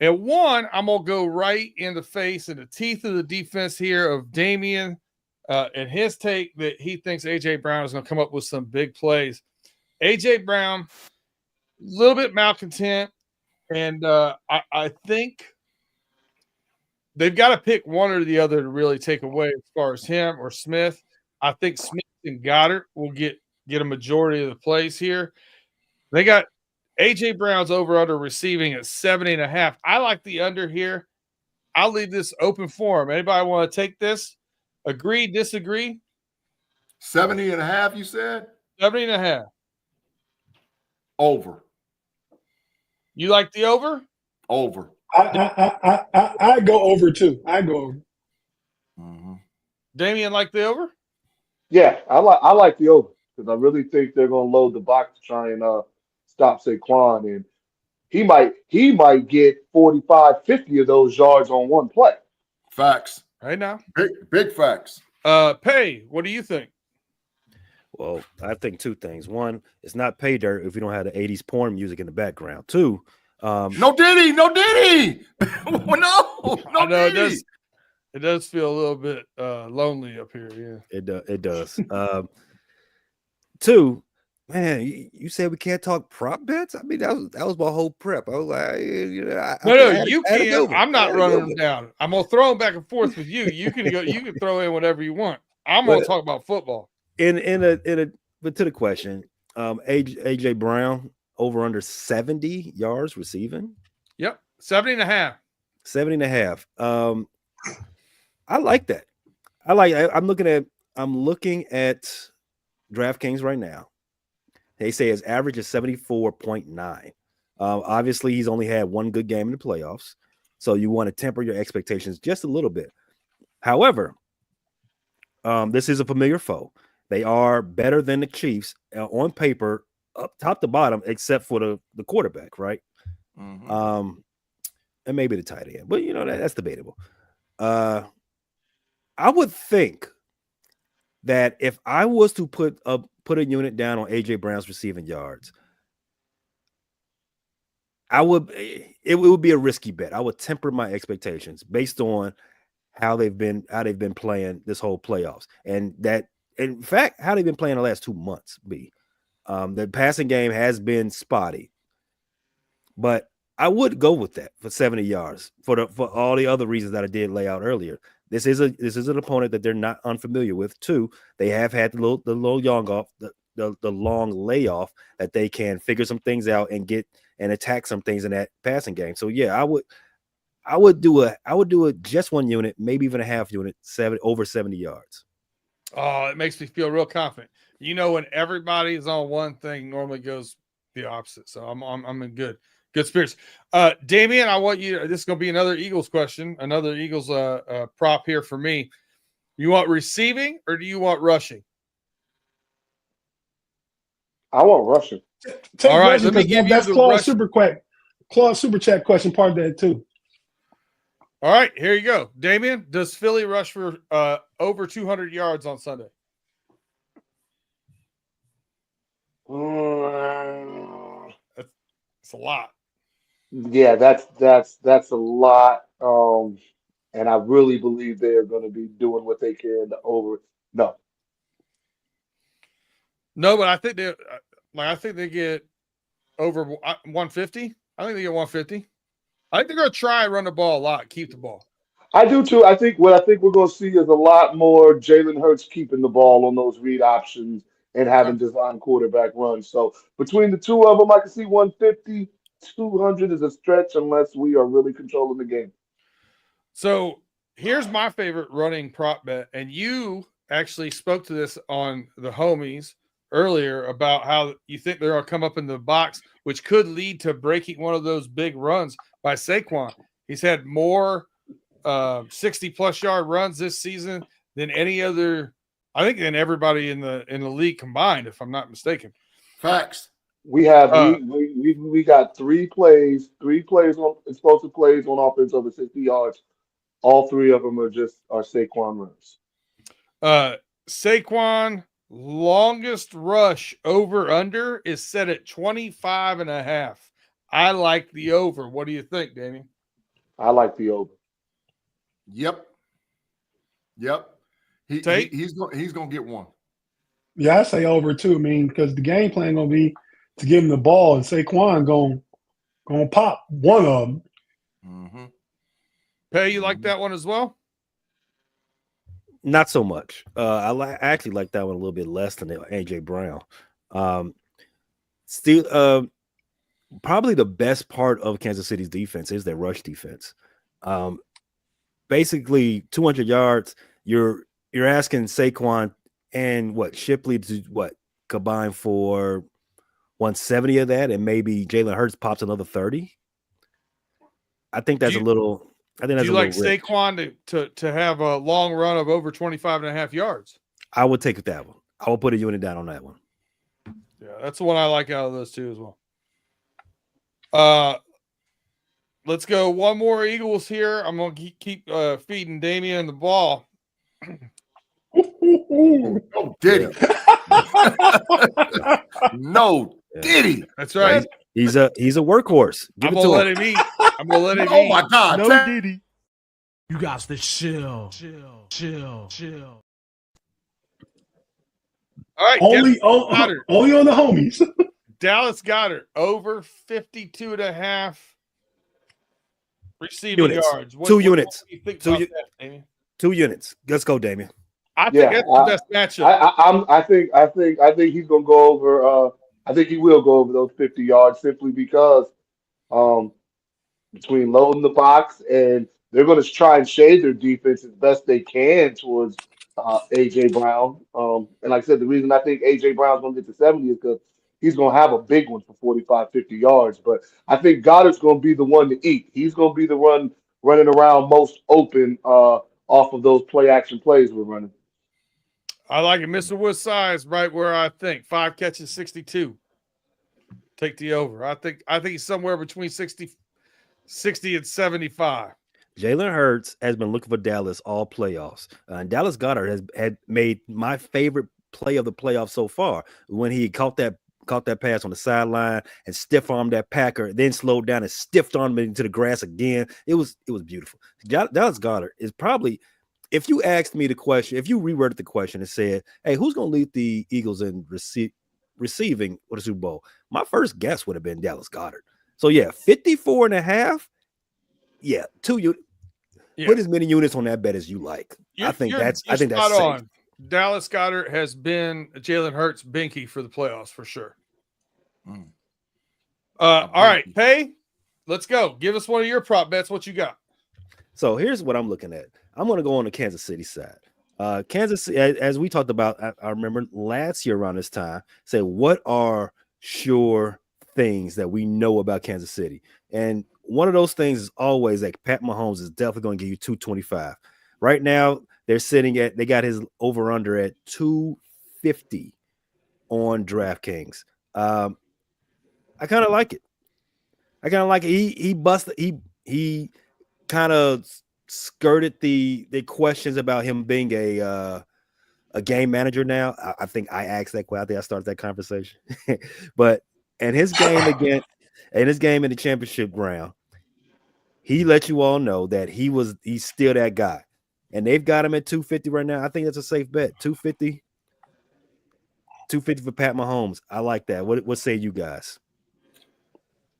And one, I'm going to go right in the face and the teeth of the defense here of Damian and his take that he thinks A.J. Brown is going to come up with some big plays. A.J. Brown, a little bit malcontent, and I think they've got to pick one or the other to really take away as far as him or Smith. I think Smith and Goddard will get a majority of the plays here. They got A.J. Brown's over-under receiving at 70.5. I like the under here. I'll leave this open for him. Anybody want to take this? Agree, disagree? 70.5, you said? 70.5. Over. You like the over? Over. I go over too. I go over. Mm-hmm. Damian like the over? Yeah, I like the over because I really think they're going to load the box to try and stop Saquon, and he might get 45, 50 of those yards on one play. Facts. Right now. Big facts. Pay, what do you think? Well, I think two things. One, it's not PayDirt if you don't have the 80s porn music in the background. Two, no Diddy. No, I know Diddy. It does feel a little bit lonely up here. Yeah, it does. Two, man, you said we can't talk prop bets. I mean, that was my whole prep. I was like, you can. I'm not running them down. I'm gonna throw them back and forth with you. You can go. You can throw in whatever you want. I'm gonna talk about football. But to the question, AJ Brown over under 70 yards receiving. Yep, 70.5. 70.5. I like that. I'm looking at DraftKings right now. They say his average is 74.9. Obviously, he's only had one good game in the playoffs, so you want to temper your expectations just a little bit. However, this is a familiar foe. They are better than the Chiefs on paper, up top to bottom, except for the quarterback, right? Mm-hmm. And maybe the tight end, but that's debatable. I would think that if I was to put a unit down on AJ Brown's receiving yards, it would be a risky bet. I would temper my expectations based on how they've been playing this whole playoffs, and that, in fact, how they've been playing the last 2 months. The passing game has been spotty, but I would go with that for 70 yards for all the other reasons that I did lay out earlier. This is an opponent that they're not unfamiliar with. Two, they have had the long layoff that they can figure some things out and get and attack some things in that passing game. So yeah, I would do a just one unit, maybe even a half unit, over 70 yards. Oh, it makes me feel real confident. When everybody is on one thing, normally goes the opposite. So I'm in good spirits. Damian, I want you. This is going to be another Eagles question, another Eagles prop here for me. You want receiving or do you want rushing? I want rushing. Take all right, rushing, let me give that's you the Claude Super Chat question, part of that too. All right, here you go. Damian, does Philly rush for over 200 yards on Sunday? It's a lot. Yeah, that's a lot. And I really believe they're going to be doing what they can to over. No, No, but I think they get over 150. I think they get 150. I think they're going to try and run the ball a lot, keep the ball. I do too. I think we're going to see is a lot more Jalen Hurts keeping the ball on those read options and having design quarterback runs. So between the two of them, I can see 150, 200 is a stretch unless we are really controlling the game. So here's my favorite running prop bet, and you actually spoke to this on the homies earlier about how you think they're going to come up in the box, which could lead to breaking one of those big runs by Saquon. He's had more 60-plus yard runs this season than any other, I think, than everybody in the league combined, if I'm not mistaken. Facts. We have we got three plays on explosive plays on offense over 60 yards. All three of them are Saquon runs. Saquon longest rush over under is set at 25.5. I like the over. What do you think, Damien? I like the over. Yep. He's gonna get one. Yeah, I say over too. I mean, because the game plan gonna be to give him the ball, and Saquon gonna pop one of them. Mm-hmm. Pay, you like that one as well? Not so much. I actually like that one a little bit less than AJ Brown. Still, probably the best part of Kansas City's defense is their rush defense. Basically, 200 yards. You're asking Saquon and Shipley to combine for 170 of that, and maybe Jalen Hurts pops another 30. I think that's a little. I think that's do you like rich. Saquon to have a long run of over 25.5 yards? I would take that one. I will put a unit down on that one. Yeah, that's the one I like out of those two as well. Let's go one more Eagles here. I'm going to keep feeding Damian the ball. No Diddy. No Diddy. That's right. He's a workhorse. I'm going to let him eat. I'm going to let him eat. Oh, my God. No Diddy. You got to chill. All right. Only on the homies. Dallas Goedert over 52.5 receiving yards. Two units. What do you think about that, Damien? 2 units. Let's go, Damien. I think that's the best matchup. I think he's gonna go over. I think he will go over those 50 yards simply because between loading the box and they're going to try and shade their defense as best they can towards AJ Brown. And like I said, the reason I think AJ Brown's going to get to 70 is because he's going to have a big one for 45, 50 yards. But I think Goddard's going to be the one to eat. He's going to be the one running around most open off of those play action plays we're running. I like it. Mr. Wood's size right where I think 5 catches, 62. Take the over. I think he's somewhere between 60 and 75. Jalen Hurts has been looking for Dallas all playoffs. And Dallas Goedert had made my favorite play of the playoffs so far when he caught that pass on the sideline and stiff armed that Packer, then slowed down and stiff armed him into the grass again. It was beautiful. Dallas Goedert is probably, if you asked me the question, if you reworded the question and said, hey, who's going to lead the Eagles in receiving for the Super Bowl? My first guess would have been Dallas Goedert. So, yeah, 54.5. Yeah, 2 units. Yeah. Put as many units on that bet as you like. I think that's safe. On. Dallas Goedert has been Jalen Hurts binky for the playoffs for sure. All right, Pay, let's go. Give us one of your prop bets. What you got? So here's what I'm looking at. I'm going to go on the Kansas City side. Kansas, as we talked about, I remember last year around this time, say what are sure things that we know about Kansas City? And one of those things is always that Pat Mahomes is definitely going to give you 225. Right now, they got his over under at 250 on DraftKings. I kind of like it. He kind of skirted the questions about him being a game manager now. I think I asked that question. I think I started that conversation. But in his game in the championship round, he let you all know that he's still that guy. And they've got him at 250 right now. I think that's a safe bet. 250 for Pat Mahomes. I like that. What say you guys?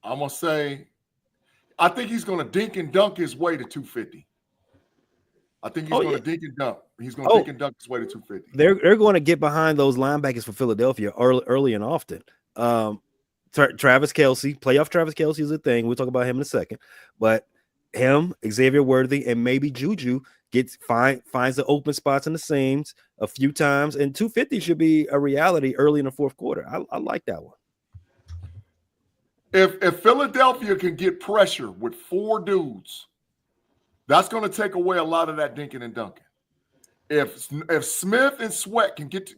I'm gonna say, I think he's gonna dink and dunk his way to 250. I think he's gonna dink and dunk. He's gonna dink and dunk his way to 250. They're going to get behind those linebackers for Philadelphia early and often. Travis Kelce, playoff Travis Kelce is a thing. We'll talk about him in a second. But him, Xavier Worthy, and maybe Juju finds the open spots in the seams a few times, and 250 should be a reality early in the fourth quarter. I like that one. If Philadelphia can get pressure with 4 dudes, that's going to take away a lot of that dinking and dunking. If Smith and Sweat can get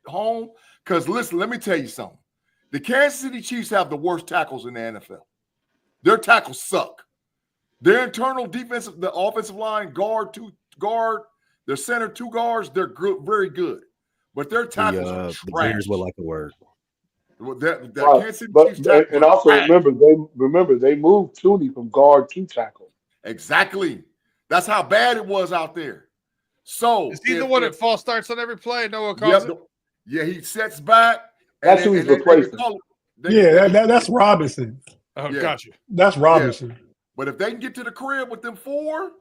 home, because listen, let me tell you something. The Kansas City Chiefs have the worst tackles in the NFL. Their tackles suck. Their internal defensive, the offensive line, guard, their center, 2 guards, they're good, very good. But their tackles are trash. The Bears would like a word. Kansas City Chiefs and also remember they moved Tooney from guard to tackle. Exactly. That's how bad it was out there. So is he the one that false starts on every play? No one calls it. Yeah, he sets back. That's who he's replacing. That's Robinson. Oh, gotcha. That's Robinson. Yeah. But if they can get to the crib with them 4,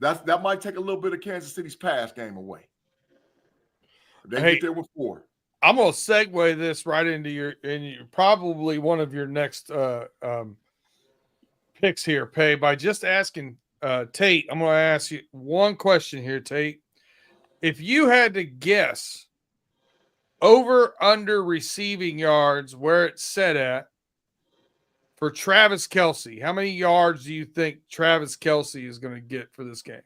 that might take a little bit of Kansas City's pass game away. If they get there with 4. I'm gonna segue this right into your probably one of your next picks here, Pay, by just asking Tate. I'm gonna ask you one question here, Tate. If you had to guess over under receiving yards where it's set at for Travis Kelce, how many yards do you think Travis Kelce is going to get for this game?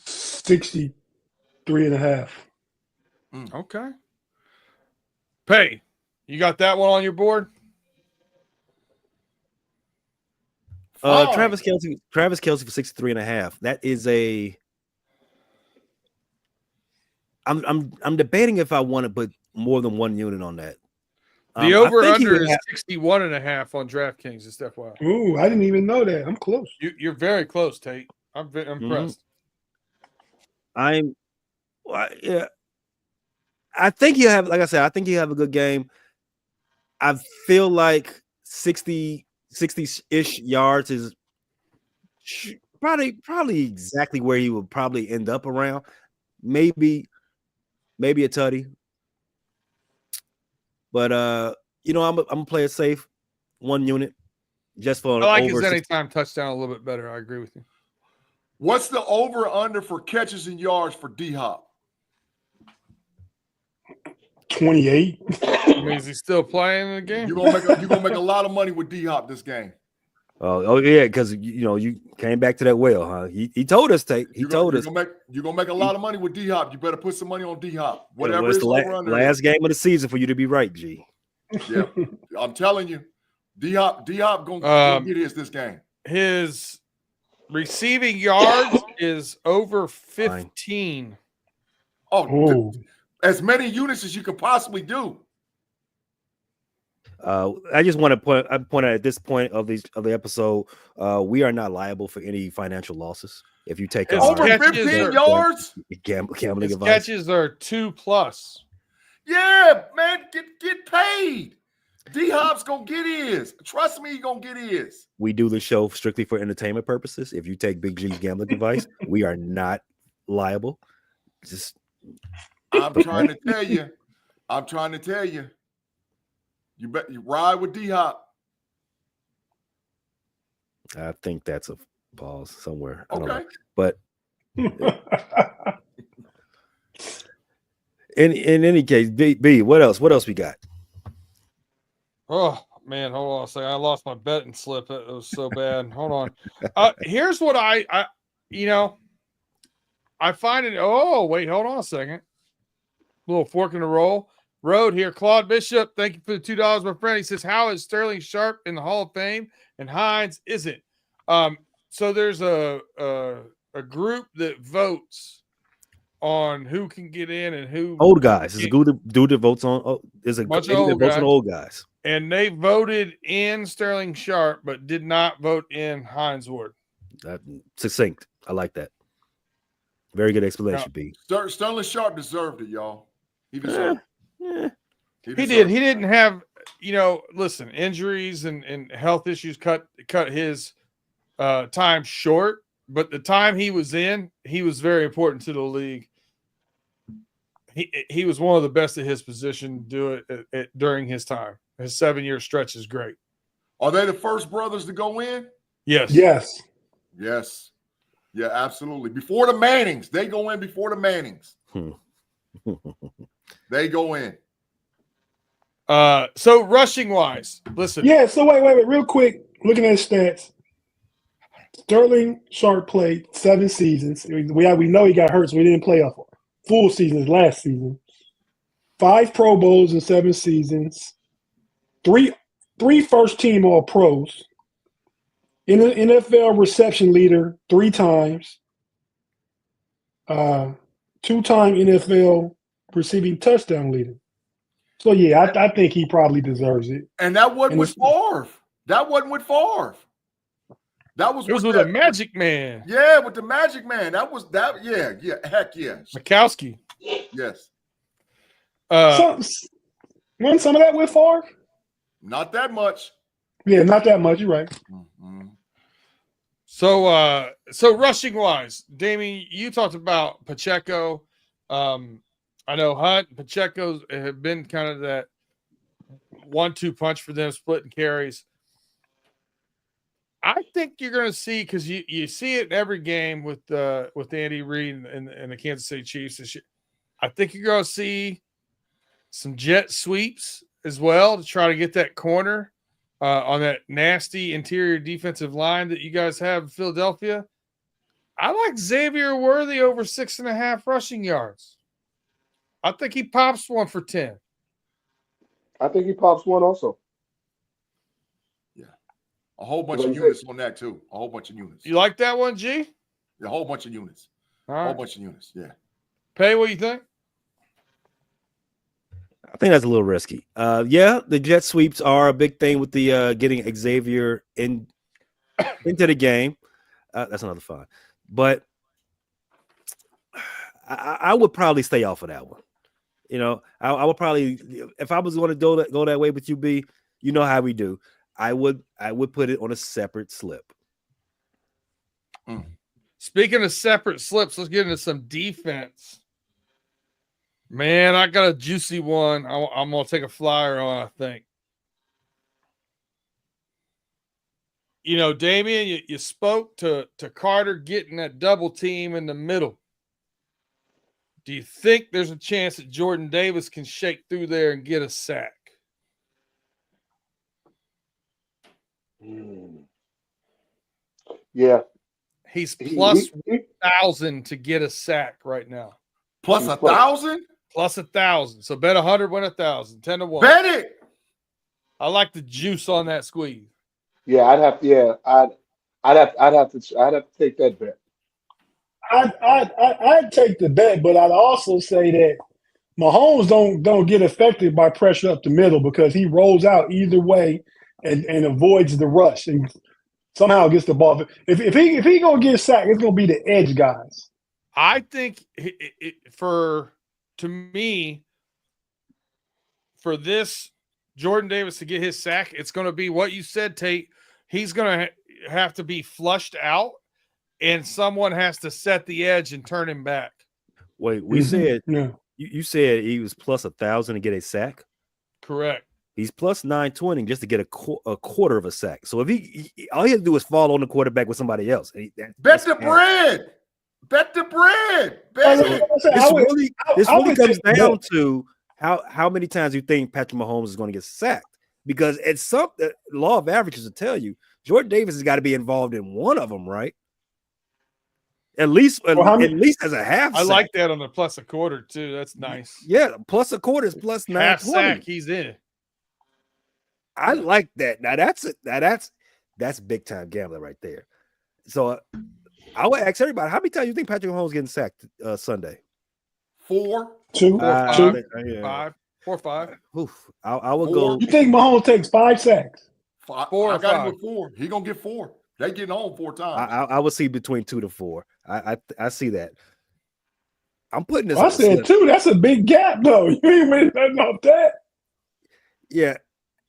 63.5. Okay. Pay, you got that one on your board? Travis Kelce for 63.5. That is I'm debating if I want to put more than 1 unit on that. The over-under is 61.5 on DraftKings, just FYI. Ooh, I didn't even know that. I'm close. You're very close, Tate. I'm impressed. I think you have, like I said, I think you have a good game. I feel like 60-ish yards is probably exactly where he would probably end up around. Maybe a tutty. But I'm gonna play it safe, 1 unit, just for. I like his anytime touchdown a little bit better. I agree with you. What's the over under for catches and yards for D-Hop? 28. Is he still playing the game? You're gonna make a lot of money with D-Hop this game. Oh yeah, because you came back to that well, huh? He told us, Tate. You're gonna make a lot of money with D-Hop. You better put some money on D-Hop. Whatever it's the last game of the season for you to be right, G. Yeah, I'm telling you, D-Hop gonna get his this game. His receiving yards is over 15. Oh, as many units as you could possibly do. I just want to point out at this point of the episode, we are not liable for any financial losses. If you take over 15 yards, gambling his advice. Catches are 2+. Yeah, man, get paid. D-Hop's gonna get his. Trust me, he's gonna get his. We do the show strictly for entertainment purposes. If you take Big G's gambling advice, we are not liable. I'm trying to tell you. You bet you ride with D-Hop. I think that's a pause somewhere. Okay. I don't know. But in any case, B, what else? What else we got? Oh man, hold on a second. I lost my betting slip. It was so bad. Hold on. Here's what I find it. Oh, wait, hold on a second. A little fork in the road here. Claude Bishop, thank you for the $2, my friend. He says, how is Sterling Sharp in the Hall of Fame and Hines isn't? So there's a group that votes on who can get in and who Old guys. There's a dude that votes on. Oh, there's a bunch of committee that old votes guys. on old guys. And they voted in Sterling Sharp, but did not vote in Hines Ward. Succinct. I like that. Very good explanation, B. Sterling Sharp deserved it, y'all. He deserved it. He did. He didn't have, listen, injuries and health issues cut his time short, but the time he was in, he was very important to the league. He was one of the best at his position. Do it during his time. His 7-year stretch is great. Are they the first brothers to go in? Yes. Yes. Yes. Yeah, absolutely. Before the Mannings. They go in before the Mannings. They go in. So rushing wise, listen. Yeah, so wait, real quick. Looking at stats. Sterling Sharp played 7 seasons. We know he got hurt, so we didn't play a full season last season. 5 Pro Bowls in 7 seasons. 3 first-team All-Pros. NFL reception leader 3 times. 2-time NFL receiving touchdown leader. So, yeah, I think he probably deserves it. And that wasn't with Favre. That wasn't with Favre. That was with the Magic Man. Yeah, with the Magic Man. That was that. Yeah. Heck yeah. Mikowski. Yes. Wasn't some of that with Favre? Not that much. Yeah, not that much. You're right. Mm-hmm. So rushing wise, Damien, you talked about Pacheco. I know Hunt and Pacheco have been kind of that 1-2 punch for them, splitting carries. I think you're going to see, because you see it in every game with Andy Reid and the Kansas City Chiefs this year. I think you're going to see some jet sweeps as well to try to get that corner on that nasty interior defensive line that you guys have in Philadelphia. I like Xavier Worthy over 6.5 rushing yards. I think he pops one for 10. I think he pops one also. Yeah. A whole bunch of units on that too. A whole bunch of units. You like that one, G? A whole bunch of units. All right. A whole bunch of units. Yeah. Pay, what do you think? I think that's a little risky. Yeah, the jet sweeps are a big thing with the getting Xavier into the game. That's another fine. But I would probably stay off of that one. I would probably, if I was going to go that way with you, B, you know how we do. I would put it on a separate slip. Speaking of separate slips, let's get into some defense. Man, I got a juicy one. I'm going to take a flyer on, I think. Damian, you spoke to Carter getting that double team in the middle. Do you think there's a chance that Jordan Davis can shake through there and get a sack? Yeah. He's plus 1,000 to get a sack right now. Plus 1,000? Plus 1,000. So bet 100, win 1,000. 10 to 1. Bet it. I like the juice on that squeeze. Yeah, I'd have to take that bet. I'd take the bet, but I'd also say that Mahomes don't get affected by pressure up the middle because he rolls out either way and avoids the rush and somehow gets the ball. If he gonna get sacked, it's gonna be the edge guys. I think for this Jordan Davis to get his sack, it's going to be what you said, Tate. He's going to have to be flushed out, and someone has to set the edge and turn him back. Wait, we said you said he was plus 1,000 to get a sack? Correct. He's plus 920 just to get a quarter of a sack. So if he all he has to do is fall on the quarterback with somebody else. Bet the bread. Bet the bread. Bet it. This really comes down to how many times you think Patrick Mahomes is going to get sacked. Because it's something, the law of averages will tell you, Jordan Davis has got to be involved in one of them, right? At least as a half sack. I like that on the plus a quarter, too. That's nice. Yeah, plus a quarter is plus 920. Half sack, he's in. I like that. Now that's big time gambling right there. So I would ask everybody, how many times you think Patrick Mahomes getting sacked Sunday? 4. 2. 4 or 5. 5. 4 or 5. Oof. I would 4. go. You think Mahomes takes 5 sacks? 5. 4 or I got 5. him with 4. He gonna get 4. They getting on 4 times. I would see between 2 to 4. I see that. I'm putting this. I said 2. That's a big gap, though. You ain't winning nothing off that. Yeah,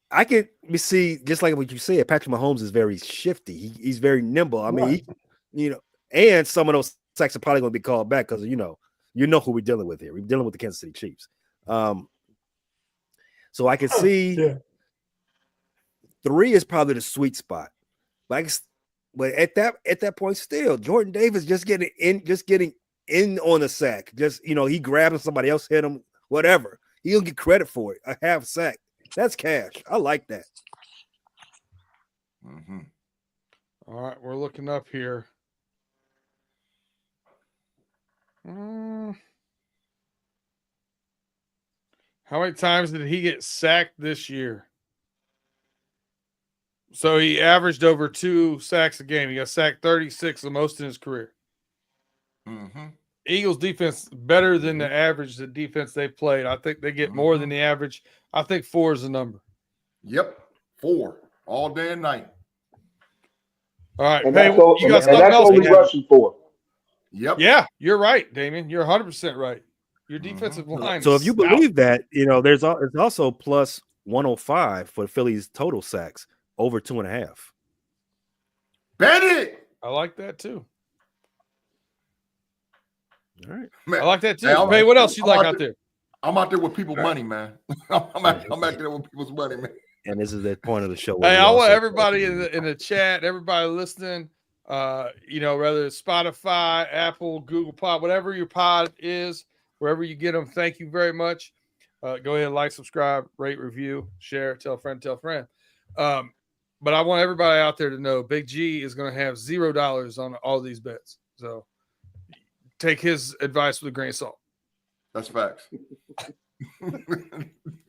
I can see just like what you said. Patrick Mahomes is very shifty. He's very nimble. I mean, and some of those sacks are probably going to be called back because you know who we're dealing with here. We're dealing with the Kansas City Chiefs. So I can see 3 is probably the sweet spot. But at that point, still Jordan Davis just getting in on the sack. Just he grabbed him, somebody else hit him, whatever. He'll get credit for it. A half sack. That's cash. I like that. Mm-hmm. All right, we're looking up here. How many times did he get sacked this year? So he averaged over 2 sacks a game. He got sacked 36, the most in his career. Mm-hmm. Eagles defense better than the average the defense they played. I think they get more than the average. I think 4 is the number. Yep, 4 all day and night. All right, And Pay, that's, you got and something that's else? only rushing 4. Yep. Yeah, you're right, Damien. You're 100% right. Your defensive line. So is if you stout. believe that, it's also plus 105 for Philly's total sacks over 2.5. Bet it. I like that too. All right, Man, I like that too. hey, Pay, what else you like out there? I'm out there with people money, man. I'm out there with people's money, man. and this is the point of the show. Hey, I want everybody in the chat, everybody listening, whether it's Spotify, Apple, Google Pod, whatever your pod is, wherever you get them, thank you very much. Go ahead, like, subscribe, rate, review, share, tell a friend, tell a friend. But I want everybody out there to know Big G is going to have $0 on all these bets. So take his advice with a grain of salt. That's facts.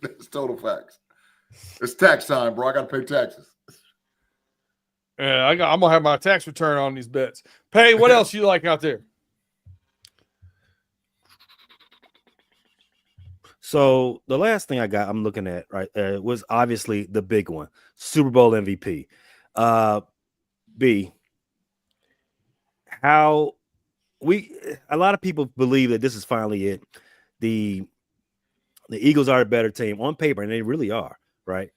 That's total facts. It's tax time, bro. I got to pay taxes. Yeah, I'm going to have my tax return on these bets. Pay, what else you like out there? So the last thing I'm looking at, right, was obviously the big one, Super Bowl MVP. B, a lot of people believe that this is finally it. The Eagles are a better team on paper, and they really are, right?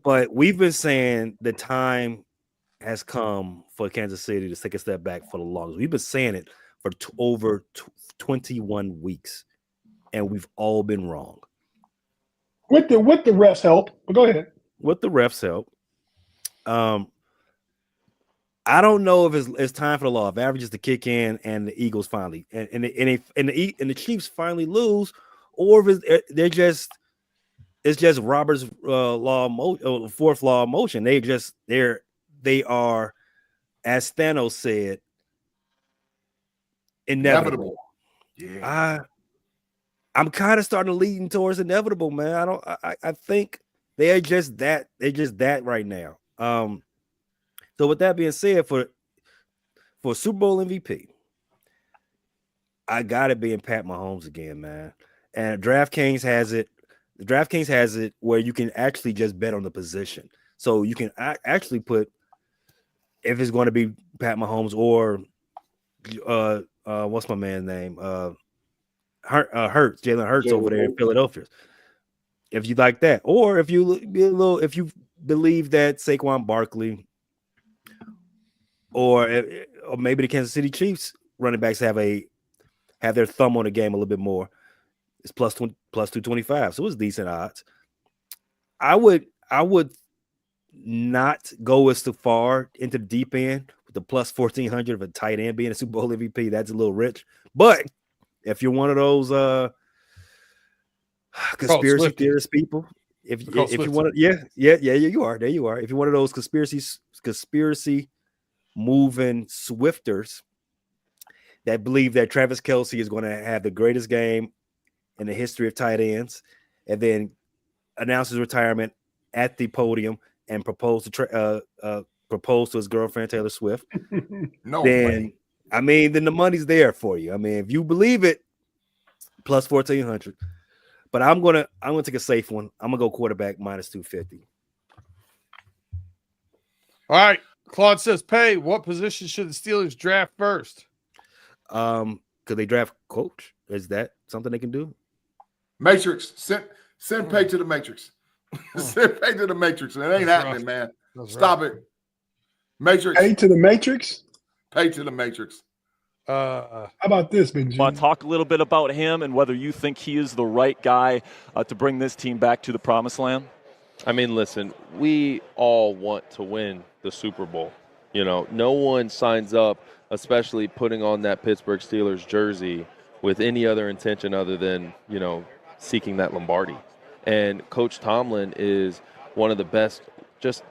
But we've been saying the time has come for Kansas City to take a step back for the longest. We've been saying it for over 21 weeks. And we've all been wrong. With the refs' help. But go ahead. With the refs' help. I don't know if it's time for the law of averages to kick in and the Eagles finally and the Chiefs finally lose, or if it's just Robert's fourth law of motion. They are, as Thanos said, inevitable. Yeah. I'm kind of starting to lean towards inevitable, man. I think they're just that. They're just that right now. So with that being said, for Super Bowl MVP, I got it being Pat Mahomes again, man. And DraftKings has it. DraftKings has it where you can actually just bet on the position. So you can actually put if it's going to be Pat Mahomes or what's my man's name? Hurts, Jalen Hurts over there in Philadelphia. If you like that, or if you believe that Saquon Barkley or maybe the Kansas City Chiefs running backs have their thumb on the game a little bit more, it's plus 225. So it's decent odds. I would not go as too far into the deep end with the plus 1,400 of a tight end being a Super Bowl MVP. That's a little rich, but if you're one of those conspiracy theorist people, if you want to, you are. There you are. If you're one of those conspiracy moving Swifters that believe that Travis Kelce is going to have the greatest game in the history of tight ends, and then announce his retirement at the podium and propose to proposed to his girlfriend Taylor Swift, No then way. then the money's there for you. I mean, if you believe it, plus 1,400. But I'm gonna take a safe one. I'm gonna go quarterback minus 250. All right. Claude says, "Pay. What position should the Steelers draft first?" Could they draft coach? Is that something they can do? Matrix. Send Pay to the Matrix. Send Pay to the Matrix. It ain't happening, man. Stop it. Matrix. Pay to the Matrix. Pay to the Matrix. How about this, Big G? Want to talk a little bit about him and whether you think he is the right guy to bring this team back to the promised land? I mean, listen, we all want to win the Super Bowl. You know, no one signs up, especially putting on that Pittsburgh Steelers jersey, with any other intention other than, you know, seeking that Lombardi. And Coach Tomlin is one of the best,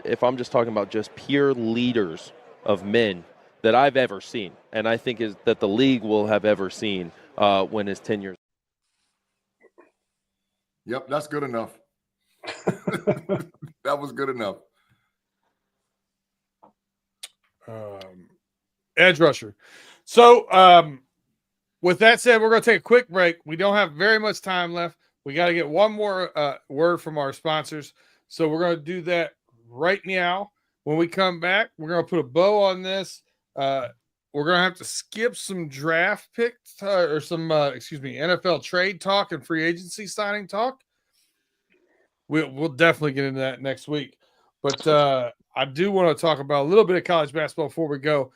if I'm just talking about just pure leaders of men that I've ever seen, and I think is that the league will have ever seen when his tenure. Yep, that's good enough. That was good enough. Edge rusher. So, with that said, we're going to take a quick break. We don't have very much time left. We got to get one more word from our sponsors. So we're going to do that right now. When we come back, we're going to put a bow on this. We're going to have to skip some draft picks or some, NFL trade talk and free agency signing talk. We'll definitely get into that next week. But I do want to talk about a little bit of college basketball before we go,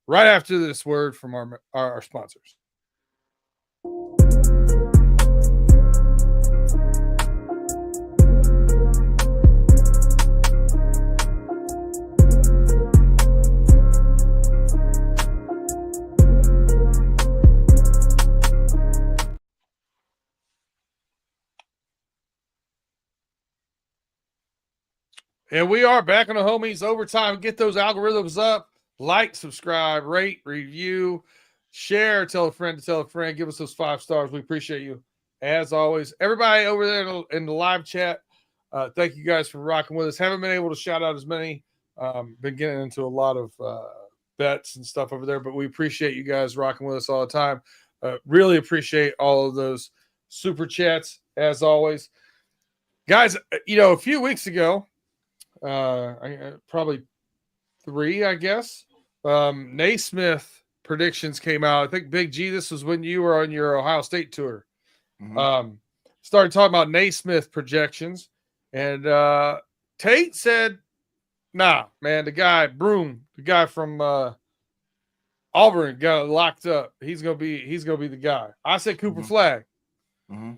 right after this word from our sponsors. And we are back on the homies overtime. Get those algorithms up. Like, subscribe, rate, review, share, tell a friend to tell a friend. Give us those 5 stars. We appreciate you. As always, everybody over there in the live chat, thank you guys for rocking with us. Haven't been able to shout out as many. Been getting into a lot of bets and stuff over there, but we appreciate you guys rocking with us all the time. Really appreciate all of those super chats, as always. Guys, a few weeks ago, probably 3, I guess. Naismith predictions came out. I think Big G, this was when you were on your Ohio State tour. Mm-hmm. Started talking about Naismith projections, and Tate said, "Nah, man, the guy from Auburn got locked up. He's gonna be the guy." I said Cooper Flagg. Mm-hmm.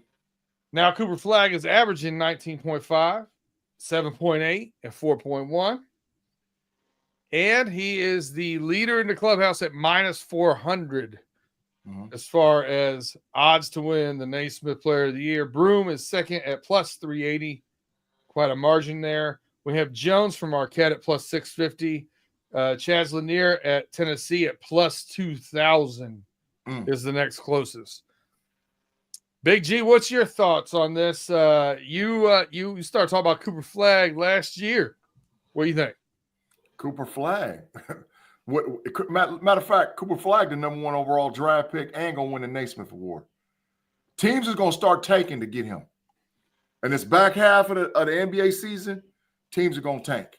Now Cooper Flagg is averaging 19.5. 7.8 and 4.1. And he is the leader in the clubhouse at minus 400 as far as odds to win the Naismith Player of the Year. Broom is second at plus 380. Quite a margin there. We have Jones from Marquette at plus 650. Chaz Lanier at Tennessee at plus 2,000 is the next closest. Big G, what's your thoughts on this? You started talking about Cooper Flagg last year. What do you think? Cooper Flagg. Matter of fact, Cooper Flagg, the number 1 overall draft pick, and going to win the Naismith Award. Teams is going to start taking to get him. And this back half of the NBA season, teams are going to tank.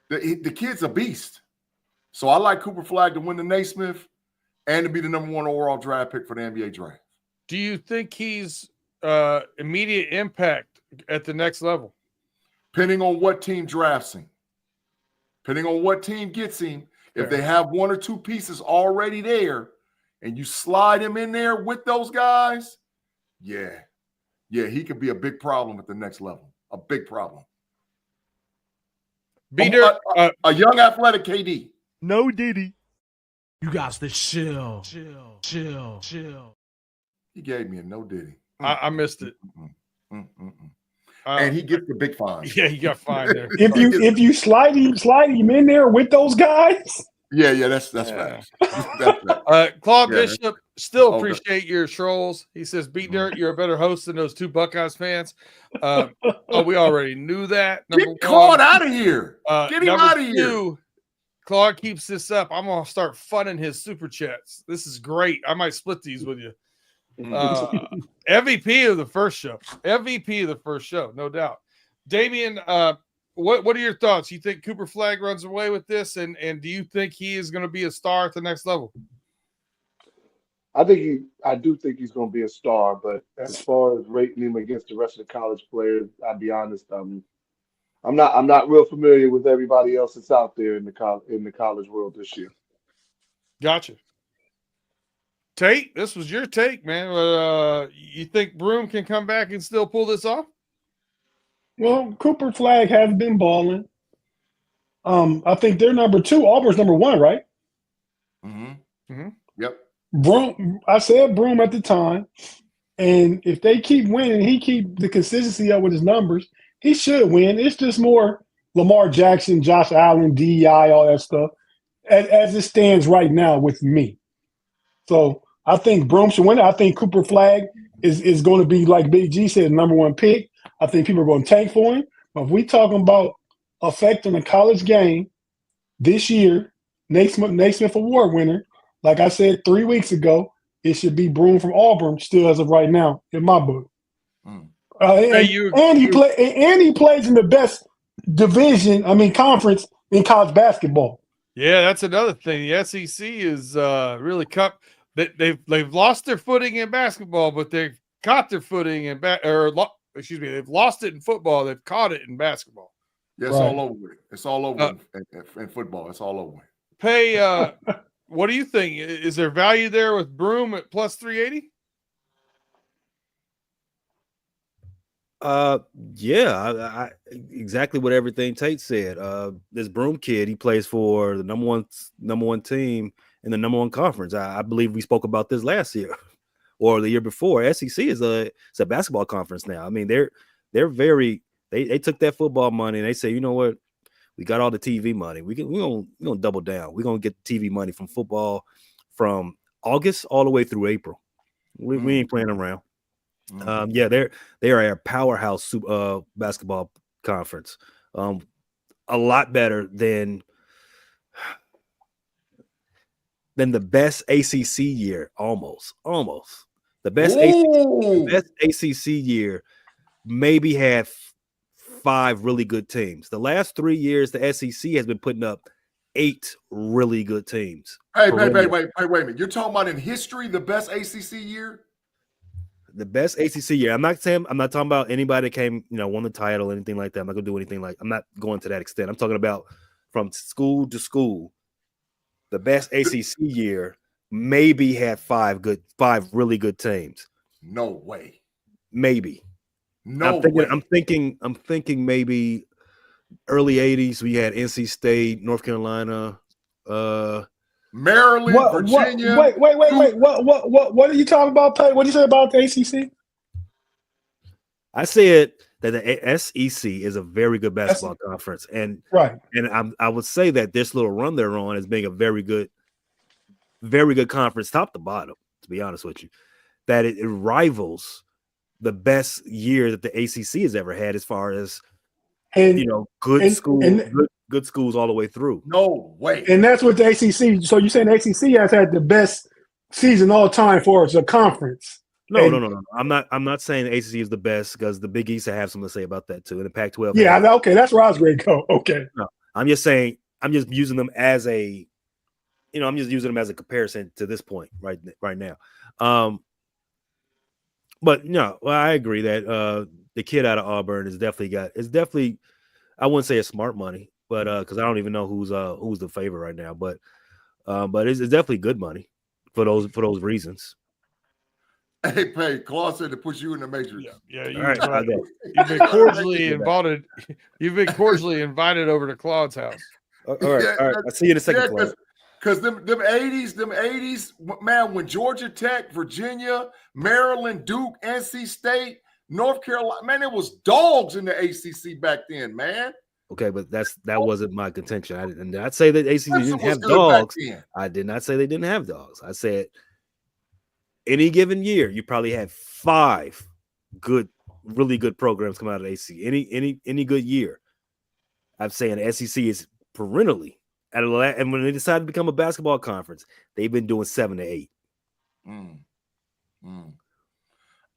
The kid's a beast. So I like Cooper Flagg to win the Naismith and to be the number 1 overall draft pick for the NBA draft. Do you think he's immediate impact at the next level? Depending on what team drafts him. Depending on what team gets him. If they have 1 or 2 pieces already there and you slide him in there with those guys, yeah, he could be a big problem at the next level. A big problem. PayDirt, a young athletic KD. No Diddy. You got to chill. He gave me a no Diddy. I missed it. And he gets the big fine. Yeah, he got fined there. If you slide him in there with those guys. Yeah, that's facts. That's facts. Claude Bishop, still appreciate your trolls. He says, PayDirt, you're a better host than those 2 Buckeyes fans. We already knew that. Get Claude out of here. Get him out of here. Claude keeps this up, I'm gonna start funding his super chats. This is great. I might split these with you. MVP of the first show. MVP of the first show, no doubt. Damian, what are your thoughts? You think Cooper Flagg runs away with this, and do you think he is going to be a star at the next level? I do think he's going to be a star, but as far as rating him against the rest of the college players, I'll be honest, I'm not real familiar with everybody else that's out there in the college world this year. Gotcha. Tate, this was your take, man. You think Broom can come back and still pull this off? Well, Cooper Flagg has been balling. I think they're number 2. Auburn's number 1, right? Yep. Broom. I said Broom at the time, and if they keep winning, he keep the consistency up with his numbers, he should win. It's just more Lamar Jackson, Josh Allen, DEI, all that stuff, as it stands right now with me. So I think Broom should win it. I think Cooper Flagg is going to be, like Big G said, number 1 pick. I think people are going to tank for him. But if we talking about effect on the college game this year, Naismith Award winner, like I said 3 weeks ago, it should be Broom from Auburn still as of right now in my book. And he plays in the best conference in college basketball. Yeah, that's another thing. The SEC is really they've lost their footing in basketball, but they've caught their footing in they've lost it in football. They've caught it in basketball. Yeah, it's all over with. It's all over in football. It's all over. Pay, what do you think? Is there value there with Broom at plus 380? Yeah, exactly what everything Tate said. This Broom kid, he plays for the number one team in the number 1 conference. I believe we spoke about this last year or the year before. SEC is a basketball conference now. I mean, they took that football money and they say, you know what, we got all the TV money. We're gonna double down. We're gonna get TV money from football from August all the way through April. We ain't playing around. Yeah, they are a powerhouse basketball conference. A lot better than the best ACC year, almost. The best ACC year maybe had 5 really good teams. The last 3 years, the SEC has been putting up 8 really good teams. Hey, wait a minute. You're talking about in history, the best ACC year? The best ACC year. I'm not talking about anybody that came, won the title, anything like that. I'm not gonna do anything I'm not going to that extent. I'm talking about from school to school. The best ACC year maybe had 5 really good teams. No way. Maybe. I'm thinking maybe early 80s. We had NC State, North Carolina, Maryland, Virginia. Wait. What are you talking about, Tate? What did you say about the ACC? I said that the SEC is a very good basketball conference, and I would say that this little run they're on is being a very good conference, top to bottom. To be honest with you, that it rivals the best year that the ACC has ever had, as far as good schools all the way through. No way. And that's what the ACC. So you're saying the ACC has had the best season all time for as a conference? No. I'm not saying the ACC is the best, because the Big East have something to say about that too. And the Pac-12. Yeah, okay, that's where I was going to go. Okay. No, I'm just saying. I'm just using them as a, I'm just using them as a comparison to this point right now. But no, I agree that the kid out of Auburn is definitely, I wouldn't say it's smart money, but because I don't even know who's the favorite right now, but it's definitely good money for those reasons. Hey, Pay, Claude said to put you in the matrix. Yeah. You've been cordially invited. You've been cordially invited over to Claude's house. All right. I'll see you in a second, Claude. Because them 80s, man, when Georgia Tech, Virginia, Maryland, Duke, NC State, North Carolina, man, it was dogs in the ACC back then, man. Okay, but that wasn't my contention. I did not say that ACC didn't have dogs. I did not say they didn't have dogs. I said any given year, you probably had 5 really good programs come out of the ACC. Any good year. I'm saying the SEC is perennially And when they decided to become a basketball conference, they've been doing 7 to 8.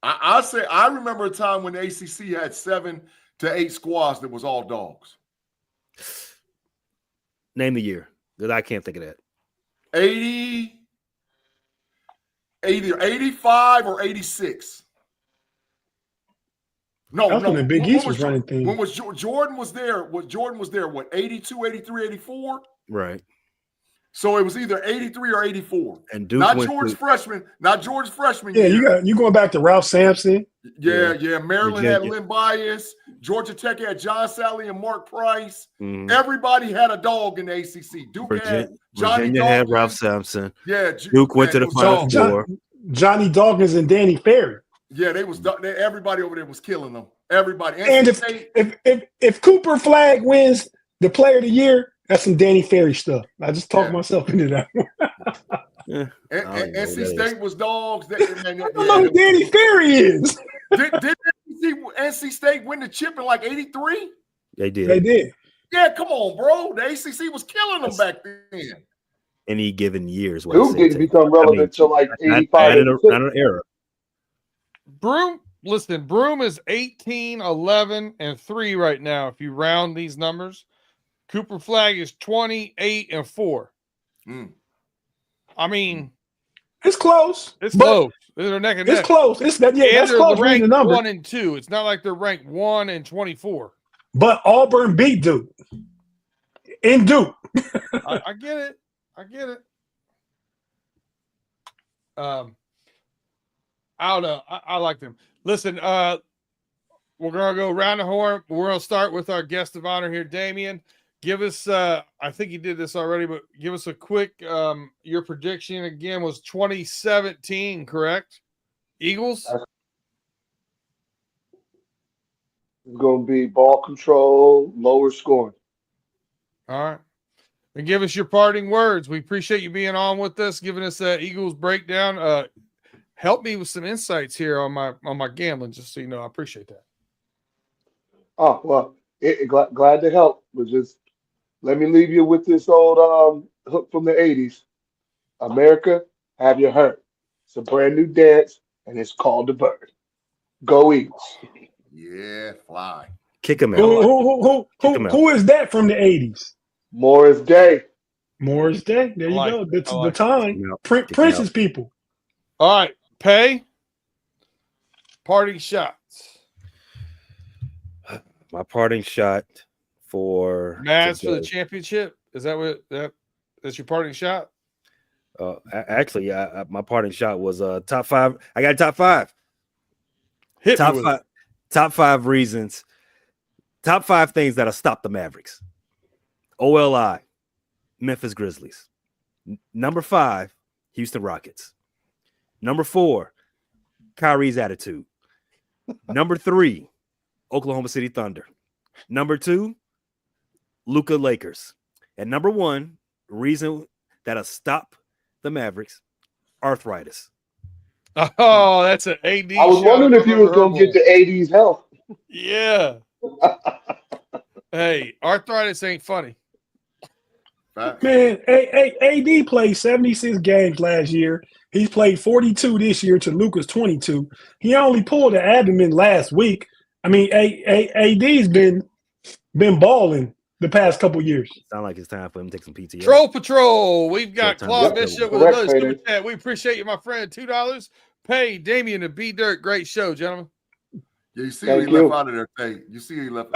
I'll say I remember a time when the ACC had 7 to 8 squads that was all dogs. Name the year, because I can't think of that. 80, 85 or 86. No, That's when the Big East was running things. When was Jordan was there? What, 82, 83, 84? Right. So it was either 83 or 84. And Duke not George's freshman. Yeah, year. you going back to Ralph Sampson. Yeah. Maryland had Lynn Bias. Georgia Tech had John Sally and Mark Price. Everybody had a dog in the ACC. Duke had Johnny Virginia Dawkins. had Ralph Sampson. Yeah, Duke went to the Final Four. Johnny Dawkins and Danny Ferry. Yeah, everybody over there was killing them. Everybody. And if Cooper Flag wins the Player of the Year, that's some Danny Ferry stuff. I just talked myself into that. NC State was dogs. I don't know who Danny Ferry is. Did NC State win the chip in like 83? They did. They did. Yeah, come on, bro. The ACC was killing them back then. Any given years. Duke didn't become relevant until like 85. Not an era. Broom is 18, 11, and 3 right now. If you round these numbers, Cooper Flag is 28 and 4. I mean, it's close. It's close. They're neck and neck. It's close. That's close. Ranked the number. 1 and 2. It's not like they're ranked 1 and 24. But Auburn beat Duke. In Duke. I get it. I don't know. I like them. Listen, we're gonna go around the horn. We're gonna start with our guest of honor here, Damian. Give us I think you did this already, but give us a quick your prediction again was 2017, correct? Eagles? It's gonna be ball control, lower scoring. All right. And give us your parting words. We appreciate you being on with us, giving us that Eagles breakdown. Help me with some insights here on my gambling, just so you know. I appreciate that. Oh, well, glad to help. But just let me leave you with this old hook from the 80s. America, have you heard? It's a brand new dance, and it's called the bird. Go Eagles. Yeah, fly. Kick him out. Who is that from the 80s? Morris Day. Morris Day. There you go. That's the time. Prince's people. All right. Pay. Parting shots. My parting shot for Mavs for the championship. Is that what that's your parting shot? Actually, my parting shot was top 5. I got top 5. Top 5 reasons. Top 5 things that'll stop the Mavericks. OLI, Memphis Grizzlies. Number 5, Houston Rockets. Number 4, Kyrie's attitude. Number 3, Oklahoma City Thunder. Number 2, Luka Lakers. And number 1, reason that'll stop the Mavericks, arthritis. Oh, that's an AD. I was wondering if you was going to get the AD's health. Yeah. Hey, arthritis ain't funny. Man, AD played 76 games last year. He's played 42 this year to Luka's 22. He only pulled the abdomen last week. I mean, AD's been balling the past couple years. Sound like it's time for him to take some PTO. Troll Patrol. We've got Claude Bishop with another Correct, super chat. We appreciate you, my friend. $2. Pay Damian and PayDirt. Great show, gentlemen. Yeah, you see he left out of there, Tate. You see he left.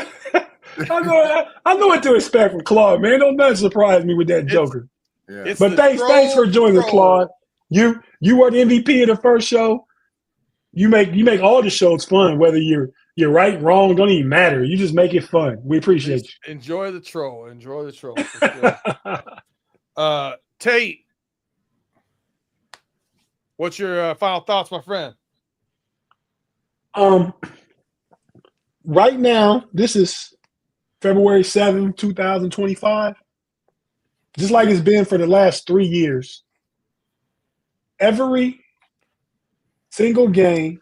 I know what to expect from Claude, man. Don't nothing surprise me with that Joker. Yeah. But thanks for joining us, Claude. You were the MVP of the first show. You make all the shows fun, whether you're right, wrong, don't even matter. You just make it fun. We appreciate you. Enjoy the troll. For sure. Tate, what's your final thoughts, my friend? Right now, this is February 7th, 2025. Just like it's been for the last 3 years. Every single game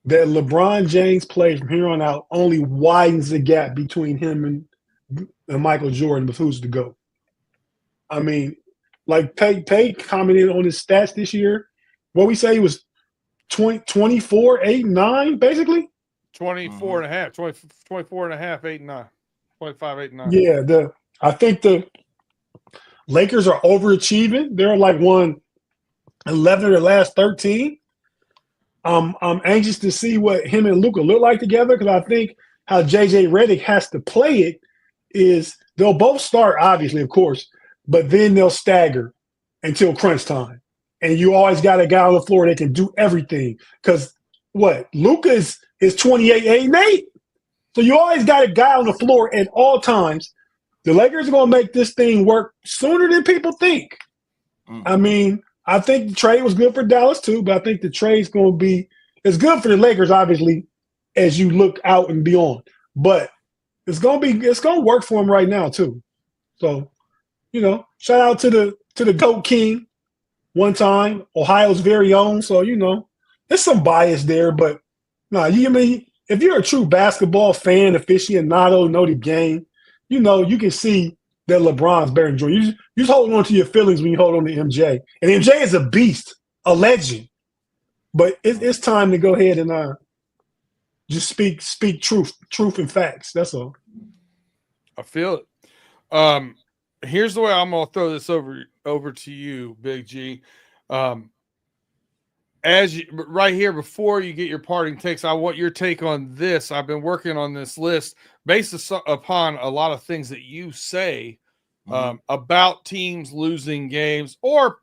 that LeBron James plays from here on out only widens the gap between him and Michael Jordan with who's the GOAT. I mean, like Pay commented on his stats this year. What we say he was 24, 8, 9, basically. 24 and a half, 24 and a half, 8 and 9. 25, 8 and 9. Yeah, I think the Lakers are overachieving. They're like won 11 of their last 13. I'm anxious to see what him and Luka look like together because I think how JJ Redick has to play it is they'll both start, obviously, of course, but then they'll stagger until crunch time. And you always got a guy on the floor that can do everything. Because Luka is 28, 8, and 8. So you always got a guy on the floor at all times. The Lakers are going to make this thing work sooner than people think. I mean, I think the trade was good for Dallas too, but I think the trade's going to be – it's good for the Lakers, obviously, as you look out and beyond. But it's going to work for them right now too. So, shout out to the GOAT King one time, Ohio's very own. So, there's some bias there, but if you're a true basketball fan, aficionado, know the game, you can see that LeBron's better than Jordan. You just hold on to your feelings when you hold on to MJ. And MJ is a beast, a legend. But it's time to go ahead and just speak truth and facts. That's all. I feel it. Here's the way I'm going to throw this over to you, Big G. Right here, before you get your parting takes, I want your take on this. I've been working on this list based upon a lot of things that you say about teams losing games or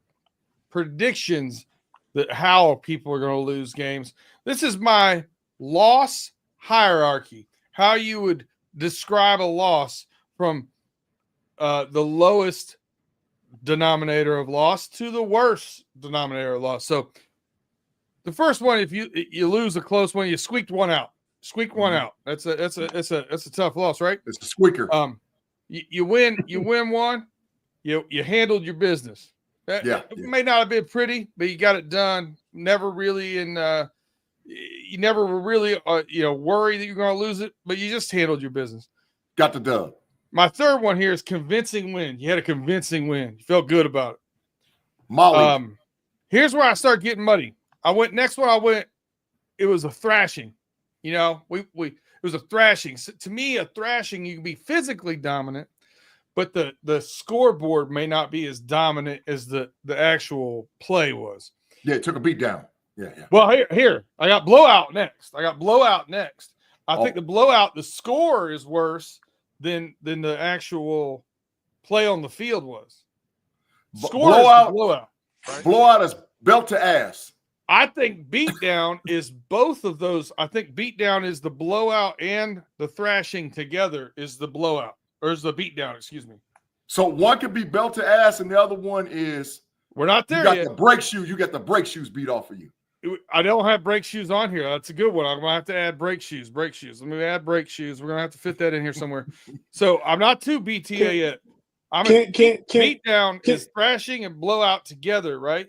predictions that how people are going to lose games. This is my loss hierarchy, how you would describe a loss from the lowest denominator of loss to the worst denominator of loss. So the first one, if you lose a close one, you squeaked one out. That's a tough loss, right? It's a squeaker. You win one. You handled your business. It may not have been pretty, but you got it done. Never really you never were really worried that you're going to lose it, but you just handled your business. Got the dub. My third one here is convincing win. You had a convincing win. You felt good about it. Molly. Here's where I start getting muddy. It was a thrashing. It was a thrashing. So to me, a thrashing, you can be physically dominant, but the scoreboard may not be as dominant as the actual play was. Yeah, it took a beat down. Yeah. Well, here, I got blowout next. I think the blowout, the score is worse than the actual play on the field was. Blowout. Right? Blowout is belt to ass. I think beatdown is both of those. I think beatdown is the blowout and the thrashing together is the blowout, or is the beatdown, excuse me. So one could be belt to ass and the other one is we're not there yet. You got the brake shoes beat off of you. I don't have brake shoes on here. That's a good one. I'm going to have to add brake shoes. Let me add brake shoes. We're going to have to fit that in here somewhere. So I'm not too BTA yet. Beatdown is thrashing and blowout together, right?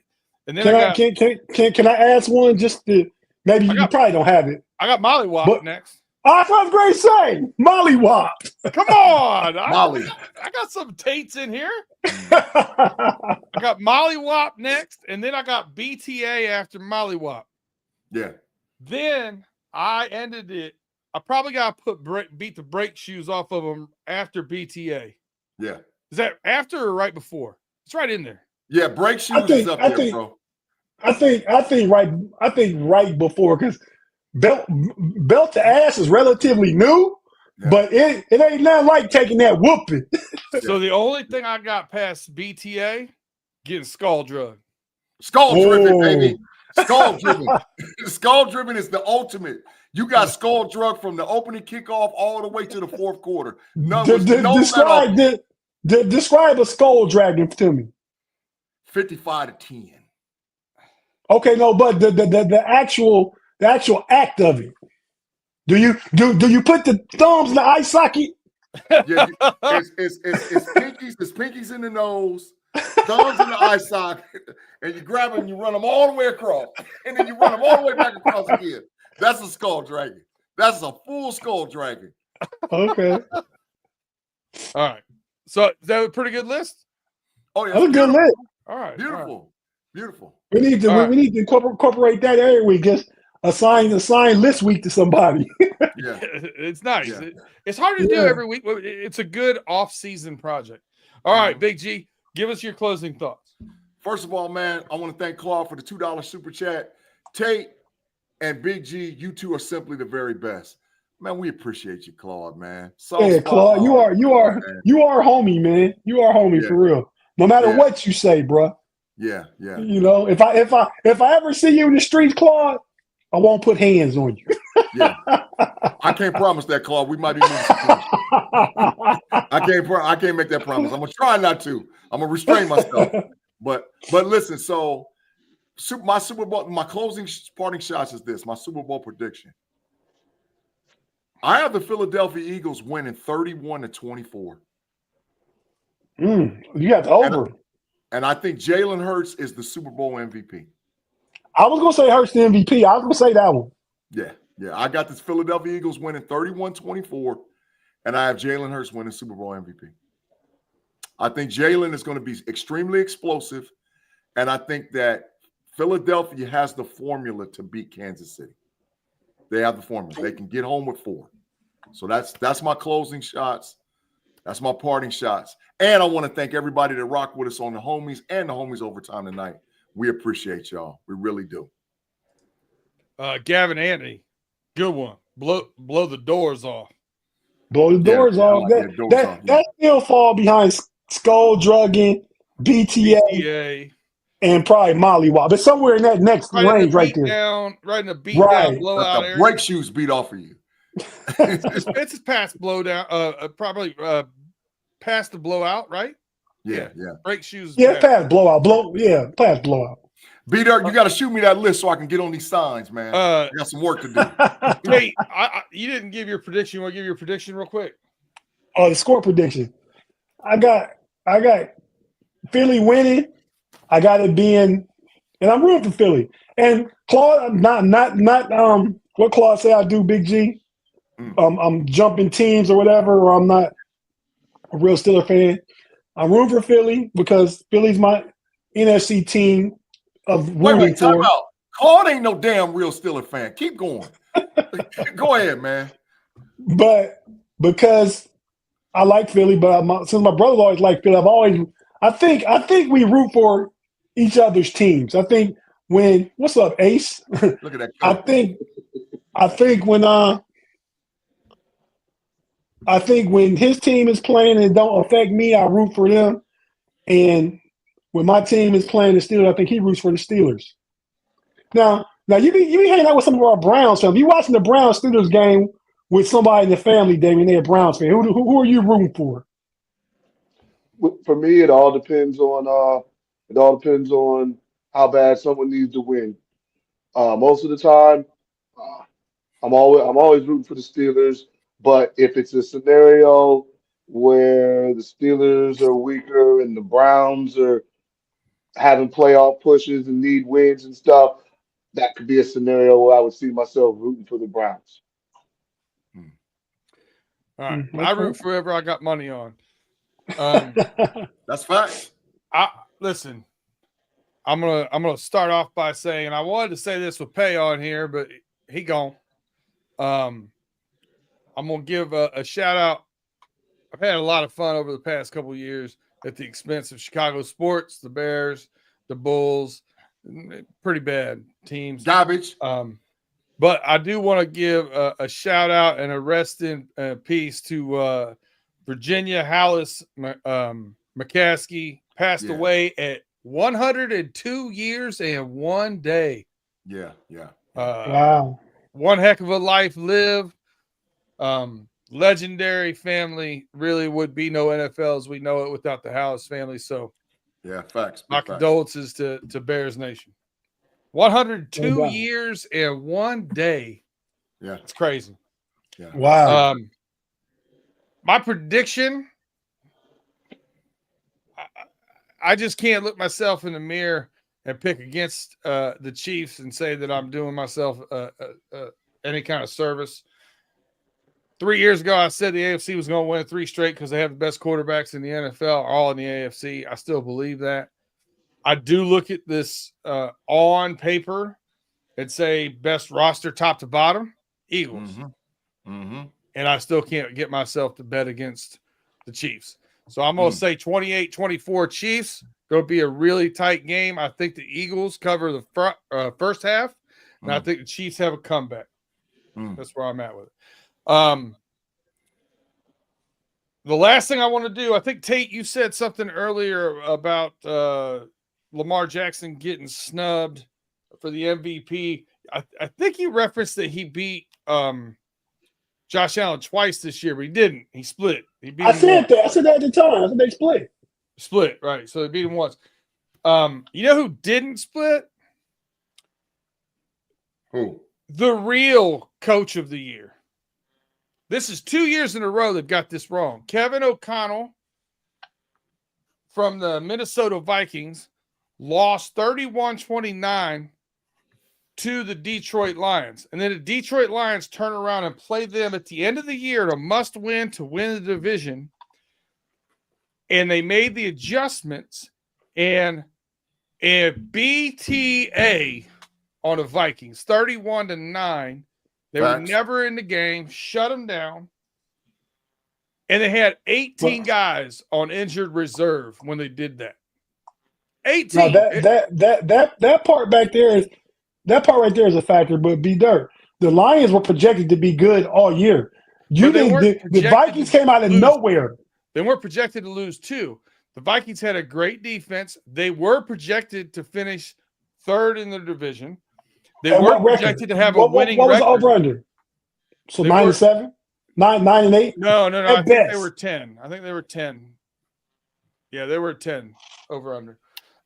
And then can I ask one just to maybe you probably don't have it. I got Mollywop next. I was great saying Mollywop. Come on, Molly. I got some Tates in here. I got Mollywop next, and then I got BTA after Mollywop. Yeah. Then I ended it. I probably got to beat the brake shoes off of them after BTA. Yeah. Is that after or right before? It's right in there. Yeah, brake shoes is up there, bro. I think right before, because belt to ass is relatively new, but it ain't nothing like taking that whooping. So the only thing I got past BTA, getting skull drug. Skull driven, baby. Skull driven. Skull driven is the ultimate. You got skull drug from the opening kickoff all the way to the fourth quarter. Describe a skull dragon to me. 55-10. Okay, no, but the actual act of it. Do you put the thumbs in the eye socket? Yeah, it's pinkies in the nose, thumbs in the eye socket, and you grab them and you run them all the way across, and then you run them all the way back across again. That's a skull dragon. That's a full skull dragon. Okay. All right. So is that a pretty good list? Oh, yeah. That's a good list. All right. Beautiful. Beautiful. We need to All right. we need to incorporate that every week. Just assign list week to somebody. Yeah. It's nice. Yeah. It's hard to do Yeah. every week. But it's a good off-season project. All right, Mhm. Big G, give us your closing thoughts. First of all, man, I want to thank Claude for the $2 super chat. Tate and Big G, you two are simply the very best. Man, we appreciate you, Claude, man. Yeah, Claude, you are homie, man. You are homie Yeah. for real. No matter Yeah. what you say, bro. Yeah, yeah. You know, if I ever see you in the streets, Claude, I won't put hands on you. Yeah. I can't promise that, Claude. We might be moving some closer. I can't make that promise. I'm gonna try not to. I'm gonna restrain myself. But listen, so my Super Bowl, my closing parting shots is this. My Super Bowl prediction. I have the Philadelphia Eagles winning 31-24. You got the over. And I think Jalen Hurts is the Super Bowl MVP. I was gonna say Hurts the MVP. I was gonna say that one. Yeah. I got this Philadelphia Eagles winning 31-24, and I have Jalen Hurts winning Super Bowl MVP. I think Jalen is going to be extremely explosive, and I think that Philadelphia has the formula to beat Kansas City. They have the formula. They can get home with 4. So that's my closing shots. That's my parting shots. And I want to thank everybody that rocked with us on the homies and the homies overtime tonight. We appreciate y'all. We really do. Gavin Anthony, good one. Blow the doors off. Blow the doors off. That still fall behind Skull Drugging, BTA, and probably Mollywop. But somewhere in that next range right there. Right in the beat down blowout area. Brake shoes beat off of you. It's past blow down. Probably past the blowout, right? Yeah. Brake shoes. Yeah, past blowout. Past blowout. B-Dirt, you got to shoot me that list so I can get on these signs, man. I got some work to do. Hey, you didn't give your prediction. You want to give your prediction real quick? Oh, the score prediction. I got Philly winning. I got it being, and I'm rooting for Philly. And Claude, not what Claude say I do, Big G. I'm jumping teams or whatever, or I'm not a real Steeler fan. I'm rooting for Philly because Philly's my NFC team of rooting for. Time out. Claude ain't no damn real Steeler fan. Keep going. Go ahead, man. But because I like Philly, but since my brother always liked Philly, I think we root for each other's teams. I think what's up, Ace? Look at that. I think when his team is playing and it don't affect me, I root for them. And when my team is playing the Steelers, I think he roots for the Steelers. Now you be hanging out with some of our Browns fans. You watching the Browns Steelers game with somebody in the family, Damien, they're a Browns fan. Who are you rooting for? For me, it all depends on how bad someone needs to win. Most of the time, I'm always rooting for the Steelers. But if it's a scenario where the Steelers are weaker and the Browns are having playoff pushes and need wins and stuff, that could be a scenario where I would see myself rooting for the Browns. All right. I root for whoever I got money on. That's facts. Listen, I'm gonna start off by saying, and I wanted to say this with Pay on here, but he gone. I'm gonna give a shout out. I've had a lot of fun over the past couple of years at the expense of Chicago sports, the Bears, the Bulls, pretty bad teams. Garbage. But I do want to give a shout out and a rest in peace to Virginia Hallis McCaskey, passed away at 102 years and 1 day. Yeah. Wow. One heck of a life lived. Legendary family. Really would be no NFL as we know it without the Hallis family. So yeah, facts. my condolences to Bears Nation. 102 years and 1 day. Yeah. It's crazy. Yeah. Wow. My prediction, I just can't look myself in the mirror and pick against the Chiefs and say that I'm doing myself any kind of service. 3 years ago, I said the AFC was going to win 3 straight because they have the best quarterbacks in the NFL, all in the AFC. I still believe that. I do look at this on paper and say best roster top to bottom, Eagles. And I still can't get myself to bet against the Chiefs. So I'm going to say 28-24 Chiefs. Going to be a really tight game. I think the Eagles cover the first half, and I think the Chiefs have a comeback. That's where I'm at with it. The last thing I want to do, I think, Tate, you said something earlier about Lamar Jackson getting snubbed for the MVP. I think you referenced that he beat Josh Allen twice this year, but he didn't. He split. He beat I said that. I said that at the time. I said they split. Split, right. So they beat him once. You know who didn't split? Who? The real coach of the year. This is 2 years in a row they've got this wrong. Kevin O'Connell from the Minnesota Vikings lost 31-29 to the Detroit Lions. And then the Detroit Lions turn around and play them at the end of the year to must win to win the division. And they made the adjustments and BTA on the Vikings, 31-9. They were never in the game, shut them down. And they had 18 guys on injured reserve when they did that. 18. Now that part back there is right there is a factor, but PayDirt. The Lions were projected to be good all year. The Vikings came out of nowhere. They weren't projected to lose too. The Vikings had a great defense. They were projected to finish third in the division. They were projected to have a winning record. What was the over-under? So 9-7? 9-8? No. I think they were 10. I think they were 10. Yeah, they were 10 over-under.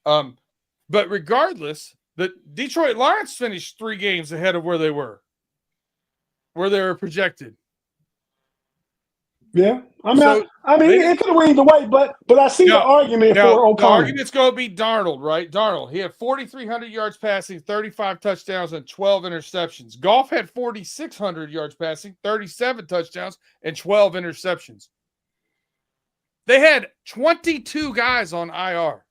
But regardless, the Detroit Lions finished 3 games ahead of where they were projected. Yeah, it could have went either way, but I see the argument for O'Connell. The argument's going to be Darnold, right? Darnold, he had 4,300 yards passing, 35 touchdowns, and 12 interceptions. Goff had 4,600 yards passing, 37 touchdowns, and 12 interceptions. They had 22 guys on IR.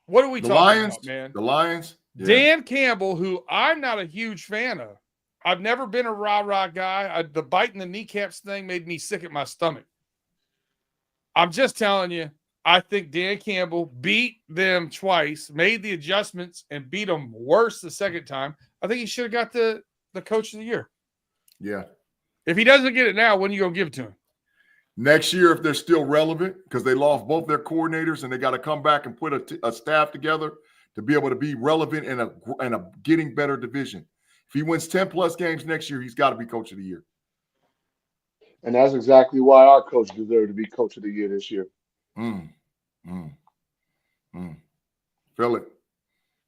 What are we talking about, man? The Lions? Yeah. Dan Campbell, who I'm not a huge fan of. I've never been a rah-rah guy. The biting the kneecaps thing made me sick at my stomach. I'm just telling you, I think Dan Campbell beat them twice, made the adjustments, and beat them worse the second time. I think he should have got the coach of the year. Yeah. If he doesn't get it now, when are you going to give it to him? Next year, if they're still relevant, because they lost both their coordinators and they got to come back and put a staff together to be able to be relevant in a getting better division. If he wins 10-plus games next year, he's got to be coach of the year. And that's exactly why our coach deserved to be coach of the year this year. Feel it.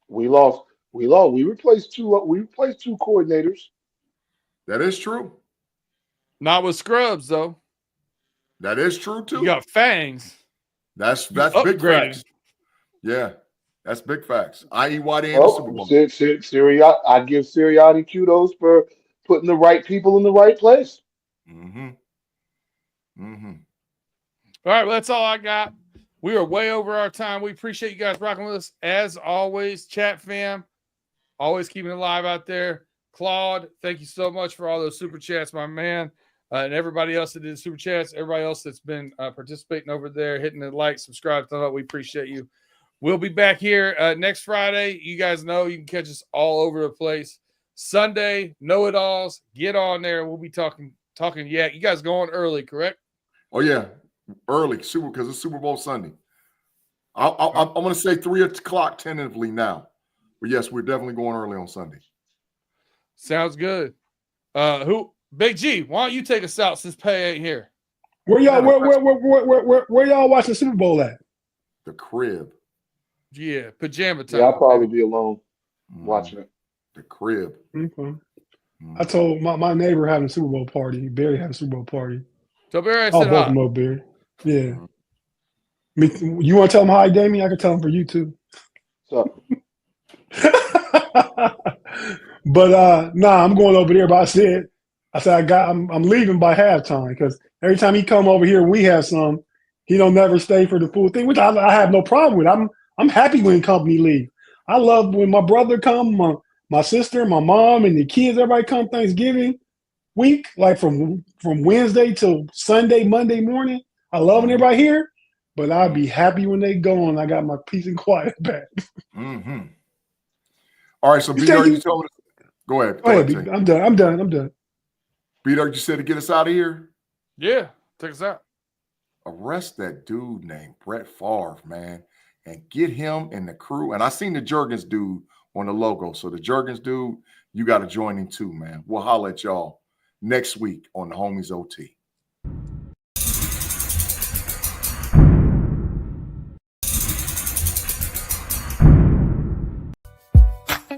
We lost. We replaced two coordinators. That is true. Not with scrubs, though. That is true, too. You got fangs. That's big facts. Yeah. That's big facts. I.e. why they in the Super Bowl. I give Sirianni kudos for putting the right people in the right place. All right, well, that's all I got. We are way over our time. We appreciate you guys rocking with us. As always, chat fam, always keeping it live out there. Claude, thank you so much for all those super chats, my man. And everybody else that did super chats, everybody else that's been participating over there, hitting the like, subscribe, thumb up. We appreciate you. We'll be back here next Friday. You guys know you can catch us all over the place. Sunday, know-it-alls. Get on there. We'll be talking yak. You guys going early, correct? Oh, yeah. Early, because it's Super Bowl Sunday. I'm going to say 3 o'clock tentatively now. But, yes, we're definitely going early on Sunday. Sounds good. Big G, why don't you take us out since Pay ain't here? Where y'all watching the Super Bowl at? The crib. Yeah, pajama time. Yeah, I'll probably be alone watching it. The crib. Okay. I told my neighbor having a Super Bowl party. Barry having a Super Bowl party. So Barry, I I'll said both them up, Barry. Yeah. You want to tell him hi, Damien? I can tell him for you too. What's up? But I'm going over there. But I said, I'm leaving by halftime because every time he come over here and we have some, he don't never stay for the full thing, which I have no problem with. I'm happy when company leave. I love when my brother come, my sister, my mom, and the kids, everybody come Thanksgiving week, like from Wednesday till Sunday, Monday morning. I love when everybody here, but I'll be happy when they go and I got my peace and quiet back. Mm-hmm. All right, so B-Dirt, you told us. Go ahead. Go ahead, I'm done. B-Dirt, you said to get us out of here? Yeah, take us out. Arrest that dude named Brett Favre, man, and get him and the crew. And I seen the Juergens dude on the logo. So the Juergens dude, you got to join him too, man. We'll holler at y'all next week on the Homies OT.